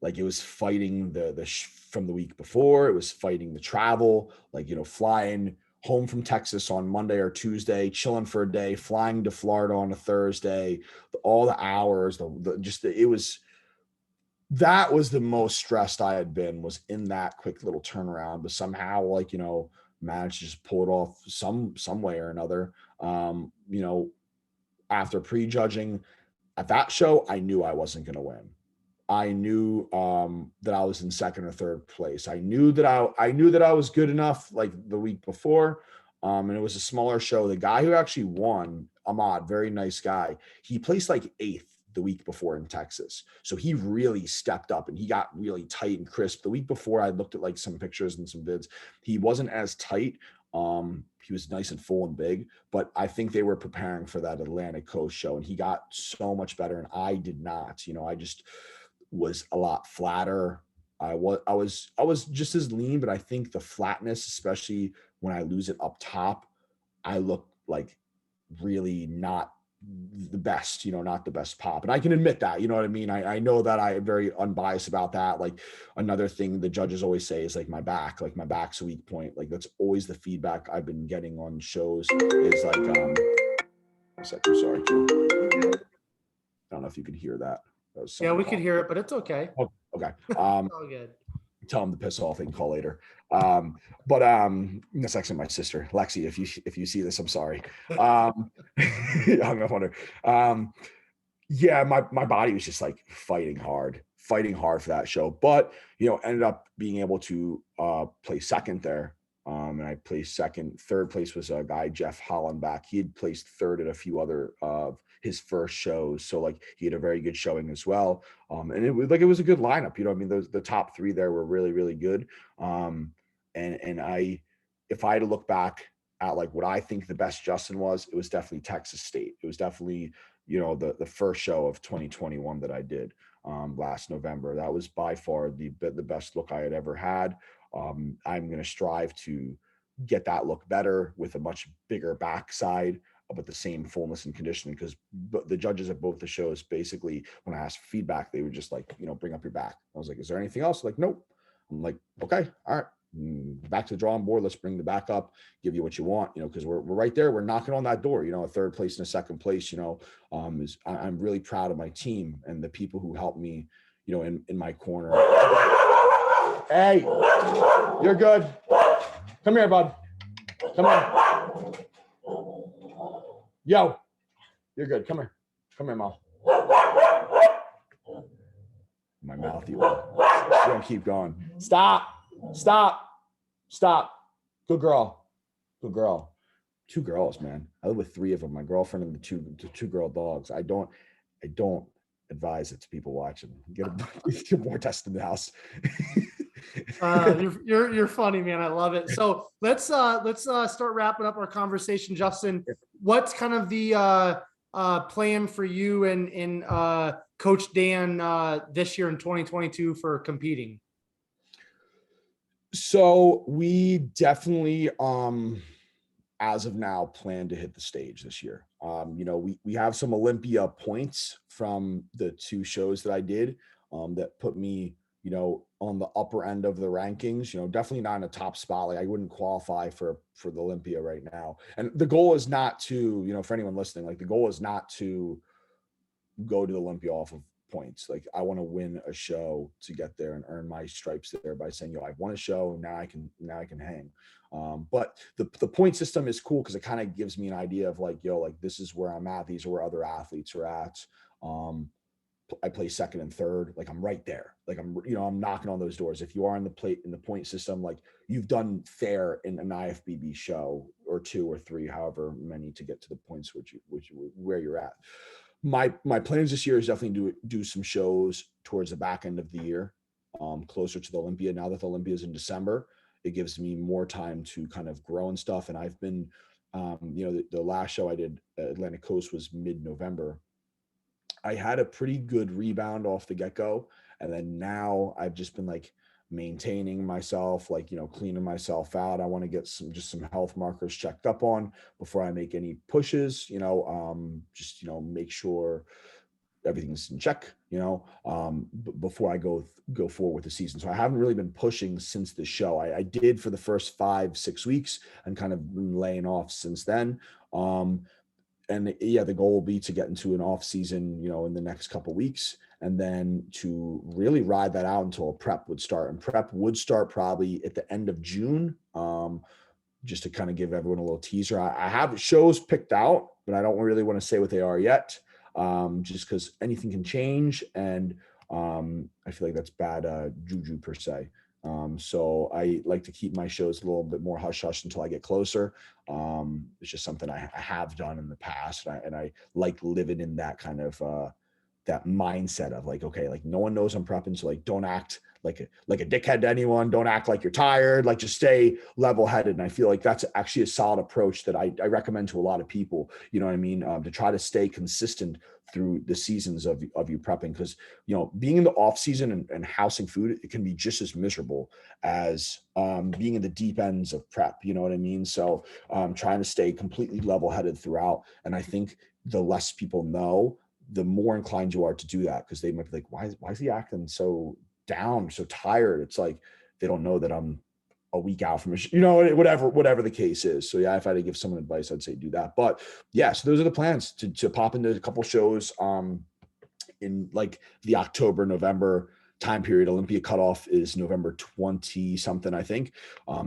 Like, it was fighting from the week before. It was fighting the travel, like, flying home from Texas on Monday or Tuesday, chilling for a day, flying to Florida on a Thursday, all the hours, that was the most stressed I had been, was in that quick little turnaround. But somehow, like, managed to just pull it off some way or another. After prejudging at that show, I knew I wasn't going to win. I knew that I was in 2nd or 3rd place. I knew that I was good enough, like the week before. And it was a smaller show. The guy who actually won, Ahmad, very nice guy, he placed like 8th the week before in Texas. So he really stepped up and he got really tight and crisp. The week before, I looked at like some pictures and some vids. He wasn't as tight. He was nice and full and big, but I think they were preparing for that Atlantic Coast show, and he got so much better. And I did not, I just was a lot flatter. I was just as lean, but I think the flatness, especially when I lose it up top, I look like really not the best, not the best pop. And I can admit that, you know what I mean? I know that I am very unbiased about that. Like another thing the judges always say is like my back's a weak point. Like that's always the feedback I've been getting on shows is like, a second, sorry. I don't know if you can hear that. That was Yeah, something we could hear it, but it's okay. Oh, okay. All good. Tell him to piss off. They can call later. But that's actually my sister, Lexi. If you see this, I'm sorry. I'm no wonder. Yeah, my body was just like fighting hard for that show. But ended up being able to play second there. And I placed second. Third place was a guy, Jeff Hollenbach. He had placed third at a few other of his first shows. So like he had a very good showing as well. And it was a good lineup. I mean, the top three there were really, really good. And if I had to look back at like what I think the best Justin was, it was definitely Texas State. It was definitely, the first show of 2021 that I did last November. That was by far the best look I had ever had. I'm going to strive to get that look better with a much bigger backside, but the same fullness and conditioning, because the judges at both the shows, basically, when I asked for feedback, they were just like, bring up your back. I was like, is there anything else? Like, nope. I'm like, okay, all right. Back to the drawing board. Let's bring the back up, give you what you want, because we're right there. We're knocking on that door, a third place and a second place, I'm really proud of my team and the people who helped me, in my corner. Hey, you're good. Come here, bud. Come here. Yo, you're good. Come here. Come here, Mom. My mouth, you don't keep going. Stop. Good girl. Two girls, man. I live with three of them. My girlfriend and the two girl dogs. I don't advise it to people watching. Get more tests in the house. You're funny, man. I love it. So let's start wrapping up our conversation, Justin. What's kind of the plan for you and Coach Dan this year in 2022 for competing? So we definitely as of now plan to hit the stage this year. We have some Olympia points from the two shows that I did that put me on the upper end of the rankings, definitely not in a top spot. Like I wouldn't qualify for the Olympia right now. And the goal is not to, for anyone listening, like the goal is not to go to the Olympia off of points. Like I want to win a show to get there and earn my stripes there by saying, I've won a show. Now I can hang. But the point system is cool because it kind of gives me an idea of like, this is where I'm at. These are where other athletes are at. I play second and third. Like I'm right there. Like I'm knocking on those doors. If you are in the point system, like you've done fair in an IFBB show or two or three, however many to get to the points, where you're at. My plans this year is definitely do some shows towards the back end of the year, closer to the Olympia. Now that the Olympia is in December, it gives me more time to kind of grow and stuff. And I've been, the last show I did at Atlantic Coast was mid-November. I had a pretty good rebound off the get-go. And then now I've just been like maintaining myself, like, cleaning myself out. I want to get some health markers checked up on before I make any pushes, make sure everything's in check, before I go forward with the season. So I haven't really been pushing since the show. I did for the first 5-6 weeks and kind of been laying off since then. And yeah, the goal will be to get into an off season, in the next couple of weeks, and then to really ride that out until prep would start. And prep would start probably at the end of June, just to kind of give everyone a little teaser. I have shows picked out, but I don't really want to say what they are yet, just because anything can change. And I feel like that's bad juju per se. So I like to keep my shows a little bit more hush hush until I get closer. It's just something I have done in the past, and I like living in that kind of that mindset of like, okay, like no one knows I'm prepping. So like, don't act like a dickhead to anyone. Don't act like you're tired, like just stay level headed. And I feel like that's actually a solid approach that I recommend to a lot of people, you know what I mean? To try to stay consistent through the seasons of you prepping. Cause you know, being in the off season and housing food, it can be just as miserable as being in the deep ends of prep, you know what I mean? So trying to stay completely level headed throughout. And I think the less people know, the more inclined you are to do that, because they might be like, why is he acting so down, so tired? It's like they don't know that I'm a week out from you know, whatever the case is. So yeah, if I had to give someone advice, I'd say do that. But yeah, so those are the plans to pop into a couple shows in like the October, November time period. Olympia cutoff is November 20 something, I think.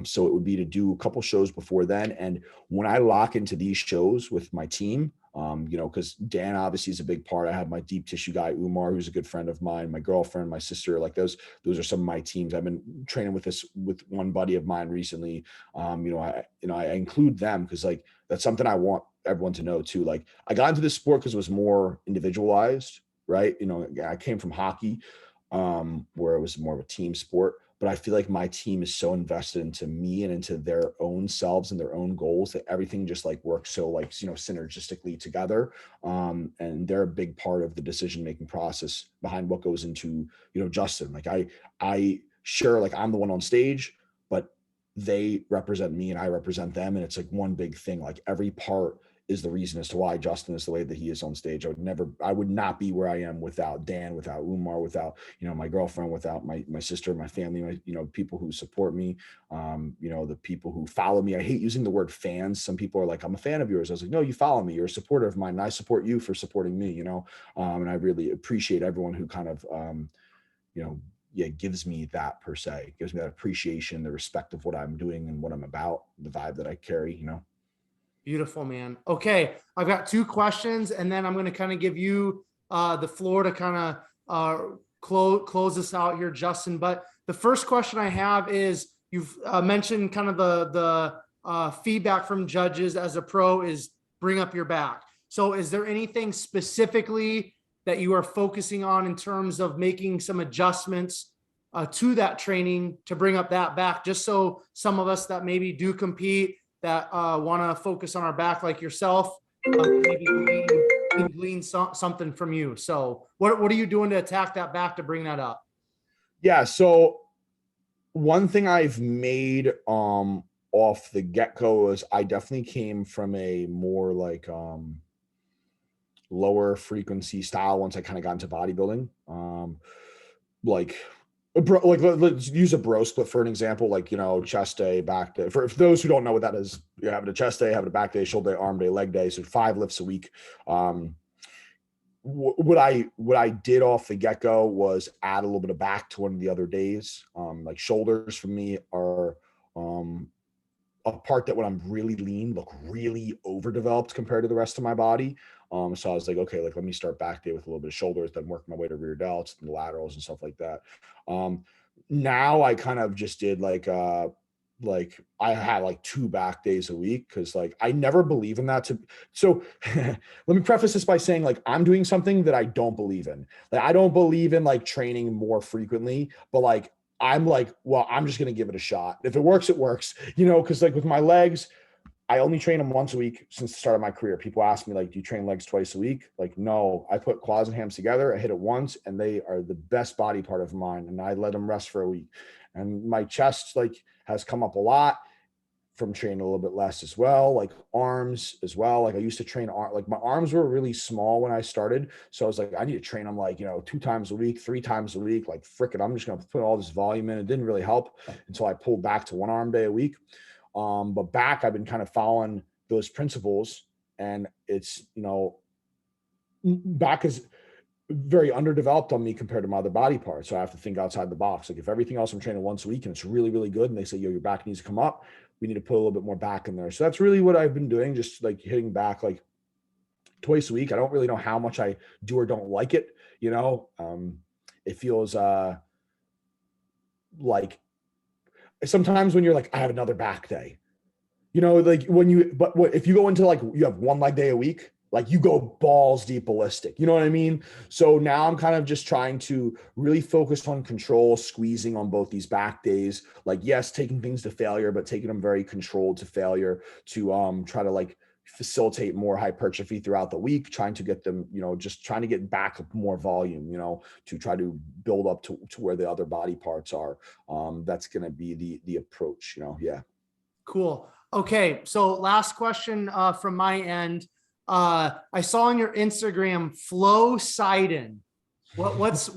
So it would be to do a couple shows before then. And when I lock into these shows with my team, you know, because Dan obviously is a big part. I have my deep tissue guy, Umar, who's a good friend of mine, my girlfriend, my sister, like those are some of my teams. I've been training with one buddy of mine recently. I include them because like that's something I want everyone to know too. Like I got into this sport because it was more individualized, right? You know, I came from hockey, where it was more of a team sport. But I feel like my team is so invested into me and into their own selves and their own goals that everything just like works so like, you know, synergistically together. And they're a big part of the decision-making process behind what goes into, you know, Justin. Like I sure, like I'm the one on stage, but they represent me and I represent them. And it's like one big thing, like every part is the reason as to why Justin is the way that he is on stage. I would not be where I am without Dan, without Umar, without, you know, my girlfriend, without my sister, my family, you know, people who support me, you know, the people who follow me. I hate using the word fans. Some people are like, I'm a fan of yours. I was like, no, you follow me. You're a supporter of mine. And I support you for supporting me, you know? And I really appreciate everyone who kind of, you know, yeah, gives me that per se, gives me that appreciation, the respect of what I'm doing and what I'm about, the vibe that I carry, you know? Beautiful, man. Okay, I've got two questions, and then I'm going to kind of give you the floor to kind of close this out here, Justin. But the first question I have is, you've mentioned kind of the feedback from judges as a pro is bring up your back. So is there anything specifically that you are focusing on in terms of making some adjustments to that training to bring up that back, just so some of us that maybe do compete that want to focus on our back like yourself, maybe glean something from you. So what are you doing to attack that back to bring that up? Yeah. So one thing I've made off the get-go is I definitely came from a more like lower frequency style once I kind of got into bodybuilding. Like let's use a bro split for an example, like, you know, chest day, back day. For those who don't know what that is, you're having a chest day, having a back day, shoulder day, arm day, leg day. So 5 lifts a week. What I did off the get-go was add a little bit of back to one of the other days. Like shoulders for me are a part that when I'm really lean, look really overdeveloped compared to the rest of my body. So I was like, okay, like let me start back day with a little bit of shoulders, then work my way to rear delts and laterals and stuff like that. Now I kind of just did like I had like 2 back days a week because like I never believe in that. So let me preface this by saying like I'm doing something that I don't believe in. Like I don't believe in like training more frequently, but like I'm like, well, I'm just gonna give it a shot. If it works, it works, you know, because like with my legs, I only train them once a week since the start of my career. People ask me like, do you train legs twice a week? Like, no, I put quads and hams together. I hit it once and they are the best body part of mine. And I let them rest for a week. And my chest like has come up a lot from training a little bit less as well, like arms as well. Like I used to train like my arms were really small when I started. So I was like, I need to train them like, you know, 2 times a week, 3 times a week. Like, frick it, I'm just going to put all this volume in. It didn't really help until I pulled back to 1 arm day a week. But back, I've been kind of following those principles, and it's, you know, back is very underdeveloped on me compared to my other body parts. So I have to think outside the box. Like if everything else I'm training once a week and it's really, really good, and they say, yo, your back needs to come up, we need to put a little bit more back in there. So that's really what I've been doing, just like hitting back like twice a week. I don't really know how much I do or don't like it. You know, it feels like sometimes when you're like, I have another back day, you know, like when you, but what if you go into like, you have 1 leg day a week, like you go balls deep ballistic. You know what I mean? So now I'm kind of just trying to really focus on control, squeezing on both these back days. Like, yes, taking things to failure, but taking them very controlled to failure to try to like facilitate more hypertrophy throughout the week, trying to get them, just trying to get back more volume, to try to build up to where the other body parts are. That's going to be the approach, yeah. Cool. Okay. So last question from my end. I saw on your Instagram, Flo Sidon. What's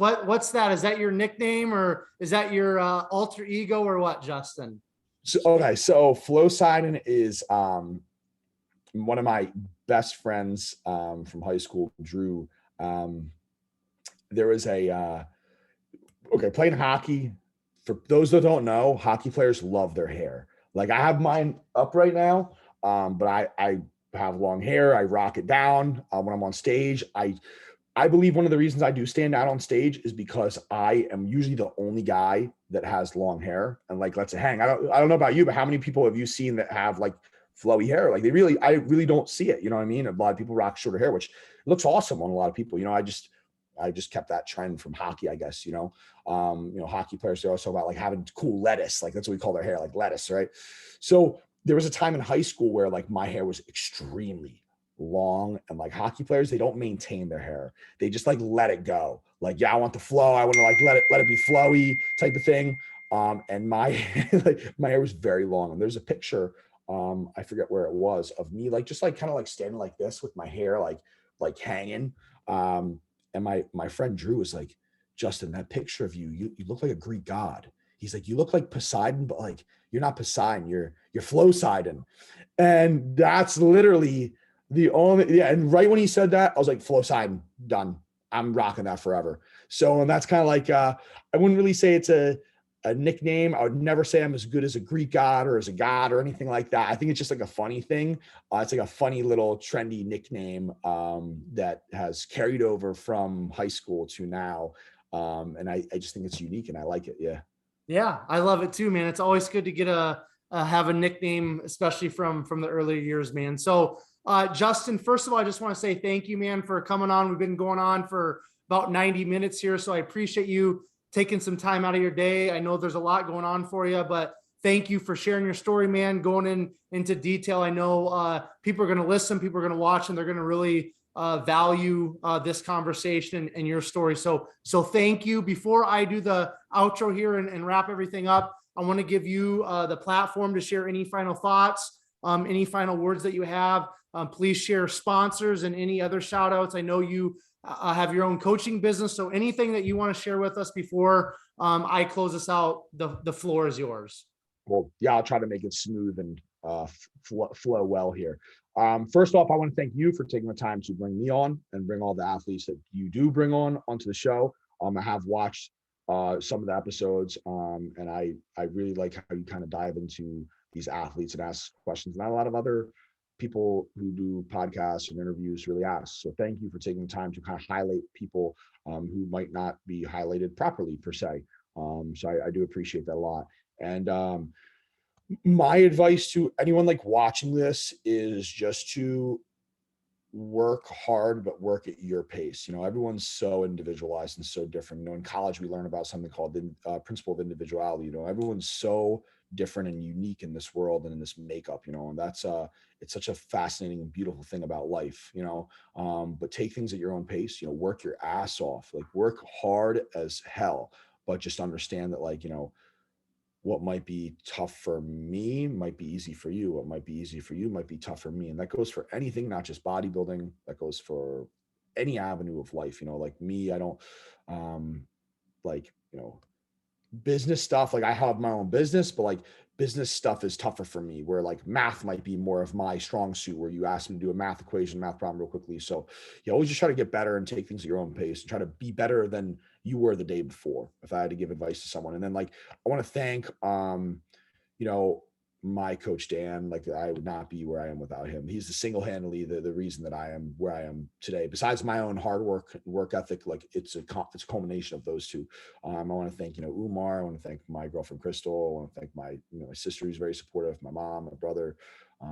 that? Is that your nickname or is that your alter ego or what, Justin? So, okay. So Flo Sidon is one of my best friends from high school, Drew. There was playing hockey. For those that don't know, hockey players love their hair. Like I have mine up right now, but I have long hair. I rock it down when I'm on stage. I believe one of the reasons I do stand out on stage is because I am usually the only guy that has long hair and like lets it hang. I don't know about you, but how many people have you seen that have like flowy hair? Like I really don't see it. You know what I mean? A lot of people rock shorter hair, which looks awesome on a lot of people. I just kept that trend from hockey, I guess, hockey players, they're also about like having cool lettuce. Like that's what we call their hair, like lettuce. Right. So there was a time in high school where like my hair was extremely long and like hockey players, they don't maintain their hair. They just like let it go. Like, yeah, I want the flow. I want to like let it be flowy type of thing. And my like my hair was very long. And there's a picture, I forget where it was, of me like just like kind of like standing like this with my hair like hanging. And my friend Drew was like, Justin, that picture of you look like a Greek god. He's like, you look like Poseidon, but like you're not Poseidon, you're Flo Sidon. And that's literally the only, yeah. And right when he said that, I was like, Flo Sidon, done. I'm rocking that forever. So, and that's kind of like, I wouldn't really say it's a nickname. I would never say I'm as good as a Greek god or as a god or anything like that. I think it's just like a funny thing. It's like a funny little trendy nickname that has carried over from high school to now. And I just think it's unique and I like it. Yeah. Yeah, I love it too, man. It's always good to get have a nickname, especially from the earlier years, man. So, Justin, first of all, I just want to say thank you, man, for coming on. We've been going on for about 90 minutes here, so I appreciate you taking some time out of your day. I know there's a lot going on for you, but thank you for sharing your story, man. Going into detail. I know people are going to listen, people are going to watch, and they're going to really value this conversation and your story. So thank you. Before I do the outro here and wrap everything up, I want to give you the platform to share any final thoughts, any final words that you have. Please share sponsors and any other shout outs. I know you have your own coaching business. So anything that you want to share with us before I close this out, the floor is yours. Well, yeah, I'll try to make it smooth and flow well here. First off, I want to thank you for taking the time to bring me on and bring all the athletes that you do bring on onto the show. I have watched some of the episodes, and I really like how you kind of dive into these athletes and ask questions. Not a lot of other people who do podcasts and interviews really ask. So thank you for taking the time to kind of highlight people who might not be highlighted properly per se. So I do appreciate that a lot. And my advice to anyone like watching this is just to work hard, but work at your pace. Everyone's so individualized and so different. In college, we learn about something called the principle of individuality. Everyone's so different and unique in this world and in this makeup, and that's it's such a fascinating and beautiful thing about life, but take things at your own pace, work your ass off, like work hard as hell, but just understand that what might be tough for me might be easy for you. What might be easy for you might be tough for me. And that goes for anything, not just bodybuilding. That goes for any avenue of life. Like me, I don't like, business stuff. Like I have my own business, but like business stuff is tougher for me, where like math might be more of my strong suit, where you ask me to do a math equation, math problem real quickly. So you always just try to get better and take things at your own pace and try to be better than you were the day before, if I had to give advice to someone. And then like, I want to thank, you know, my coach Dan, like I would not be where I am without him. He's the single-handedly the reason that I am where I am today. Besides my own hard work ethic, like it's a culmination of those two. I want to thank, Umar. I want to thank my girlfriend Crystal. I want to thank my my sister, who's very supportive, my mom, my brother,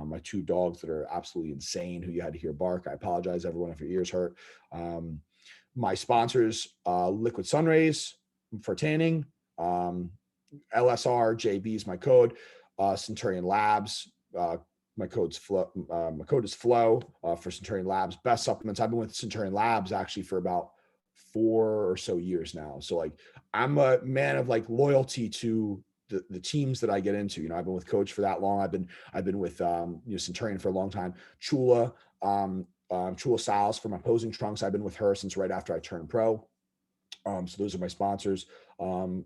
my two dogs that are absolutely insane, who you had to hear bark. I apologize, everyone, if your ears hurt. My sponsors, Liquid Sunrays for tanning, LSR JB is my code. Centurion Labs. My code is Flow for Centurion Labs. Best supplements. I've been with Centurion Labs actually for about 4 or so years now. So like I'm a man of like loyalty to the teams that I get into. I've been with Coach for that long. I've been with Centurion for a long time. Chula Sal's for my posing trunks. I've been with her since right after I turned pro. So those are my sponsors. My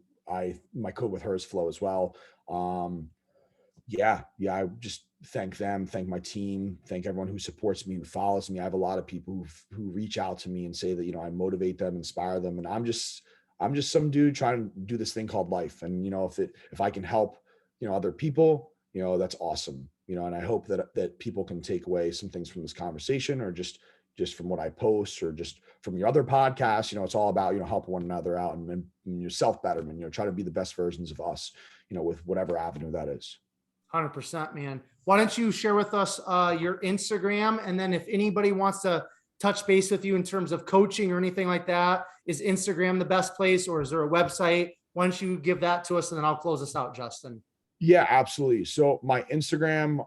code with her is Flow as well. I just thank them, thank my team, thank everyone who supports me, who follows me. I have a lot of people who reach out to me and say that, I motivate them, inspire them. And I'm just some dude trying to do this thing called life. And, if I can help, other people, that's awesome. And I hope that people can take away some things from this conversation, or just from what I post, or just from your other podcasts. It's all about, helping one another out and your self-betterment, try to be the best versions of us, with whatever avenue that is. 100%, man. Why don't you share with us your Instagram? And then if anybody wants to touch base with you in terms of coaching or anything like that, is Instagram the best place, or is there a website? Why don't you give that to us, and then I'll close us out, Justin. Yeah, absolutely. So my Instagram,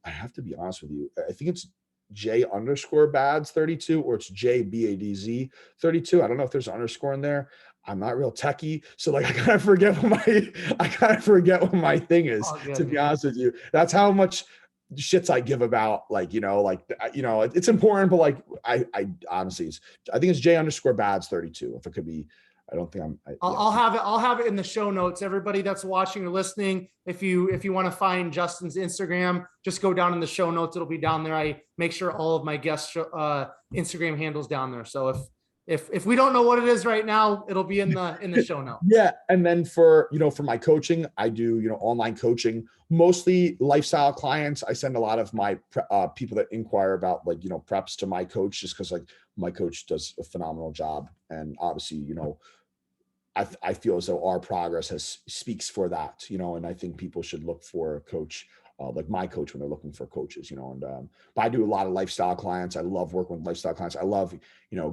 I have to be honest with you, I think it's J_Bads32, or it's JBADZ32. I don't know if there's an underscore in there. I'm not real techie, so like I kind of forget what my thing is. To be honest with you, that's how much shits I give about, it's important, but like I honestly, I think it's J_Bads32. If it could be, I don't think I'll have it in the show notes. Everybody that's watching or listening, if you want to find Justin's Instagram, just go down in the show notes. It'll be down there. I make sure all of my guests' Instagram handles down there. So if we don't know what it is right now, it'll be in the show notes. Yeah. And then for my coaching, I do, online coaching, mostly lifestyle clients. I send a lot of my people that inquire about preps to my coach, just because my coach does a phenomenal job. And obviously, I feel as though our progress speaks for that, and I think people should look for a coach like my coach when they're looking for coaches, but I do a lot of lifestyle clients. I love working with lifestyle clients. I love,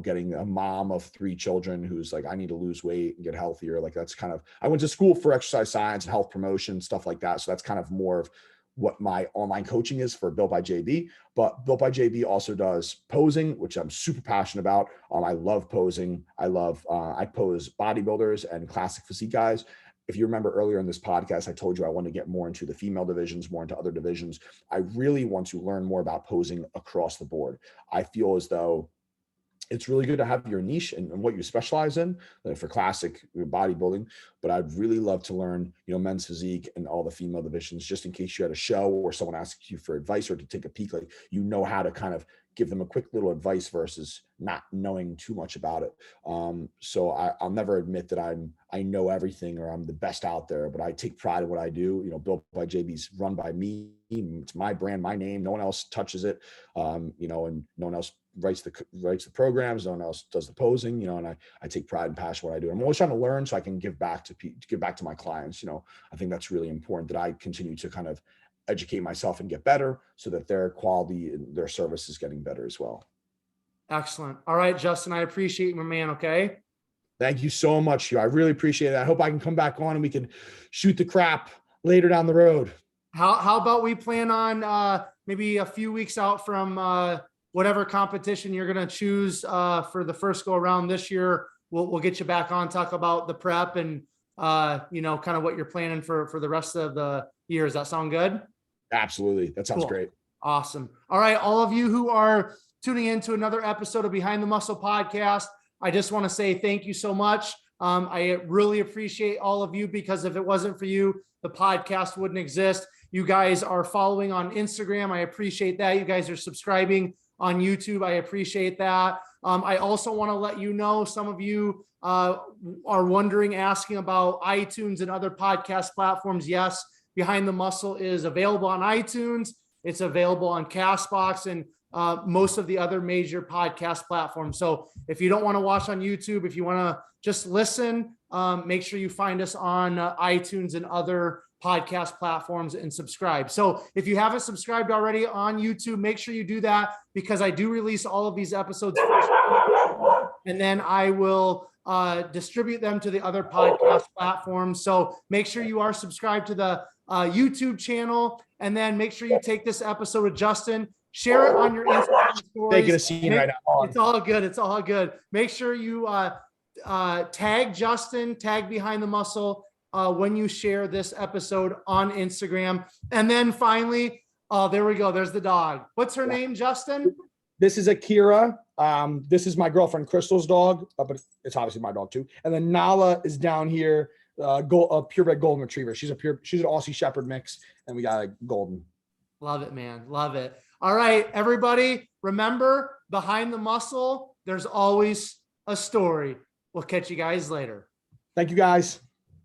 getting a mom of 3 children who's like, I need to lose weight and get healthier. Like that's kind of, I went to school for exercise science and health promotion, stuff like that. So that's kind of more of what my online coaching is for Built by JB. But Built by JB also does posing, which I'm super passionate about. I love posing. I pose bodybuilders and classic physique guys. If you remember earlier in this podcast, I told you I want to get more into the female divisions, more into other divisions. I really want to learn more about posing across the board. I feel as though it's really good to have your niche and what you specialize in, for classic bodybuilding. But I'd really love to learn, men's physique and all the female divisions, just in case you had a show or someone asks you for advice or to take a peek, like, how to kind of give them a quick little advice versus not knowing too much about it. So I'll never admit that I know everything or I'm the best out there, but I take pride in what I do. Built by JB's run by me. It's my brand, my name. No one else touches it. And no one else writes the programs. No one else does the posing, and I take pride and passion in what I do. I'm always trying to learn so I can give back to my clients. I think that's really important, that I continue to kind of educate myself and get better so that their quality and their service is getting better as well. Excellent. All right, Justin, I appreciate you, my man. Okay. Thank you so much, Hugh. I really appreciate it. I hope I can come back on and we can shoot the crap later down the road. How about we plan on maybe a few weeks out from whatever competition you're going to choose for the first go around this year. We'll get you back on, talk about the prep and kind of what you're planning for the rest of the year. Does that sound good? Absolutely. That sounds great. Awesome. All right. All of you who are tuning in to another episode of Behind the Muscle podcast, I just want to say thank you so much. I really appreciate all of you, because if it wasn't for you, the podcast wouldn't exist. You guys are following on Instagram. I appreciate that. You guys are subscribing on YouTube. I appreciate that. I also want to let you know, some of you are wondering, asking about iTunes and other podcast platforms. Yes, Behind the Muscle is available on iTunes. It's available on Castbox and most of the other major podcast platforms. So if you don't want to watch on YouTube, if you want to just listen, make sure you find us on iTunes and other podcast platforms and subscribe. So if you haven't subscribed already on YouTube, make sure you do that, because I do release all of these episodes first, and then I will distribute them to the other podcast platforms. So make sure you are subscribed to the YouTube channel, and then make sure you take this episode with Justin, share it on your Instagram stories. Taking a scene right now. It's all good. It's all good. Make sure you tag Justin, tag Behind the Muscle when you share this episode on Instagram. And then finally, there we go. There's the dog. What's her name, Justin? This is Akira. This is my girlfriend Crystal's dog, but it's obviously my dog too. And then Nala is down here, a purebred golden retriever. She's an Aussie Shepherd mix, and we got a golden. Love it, man. Love it. All right, everybody, remember, behind the muscle, there's always a story. We'll catch you guys later. Thank you, guys.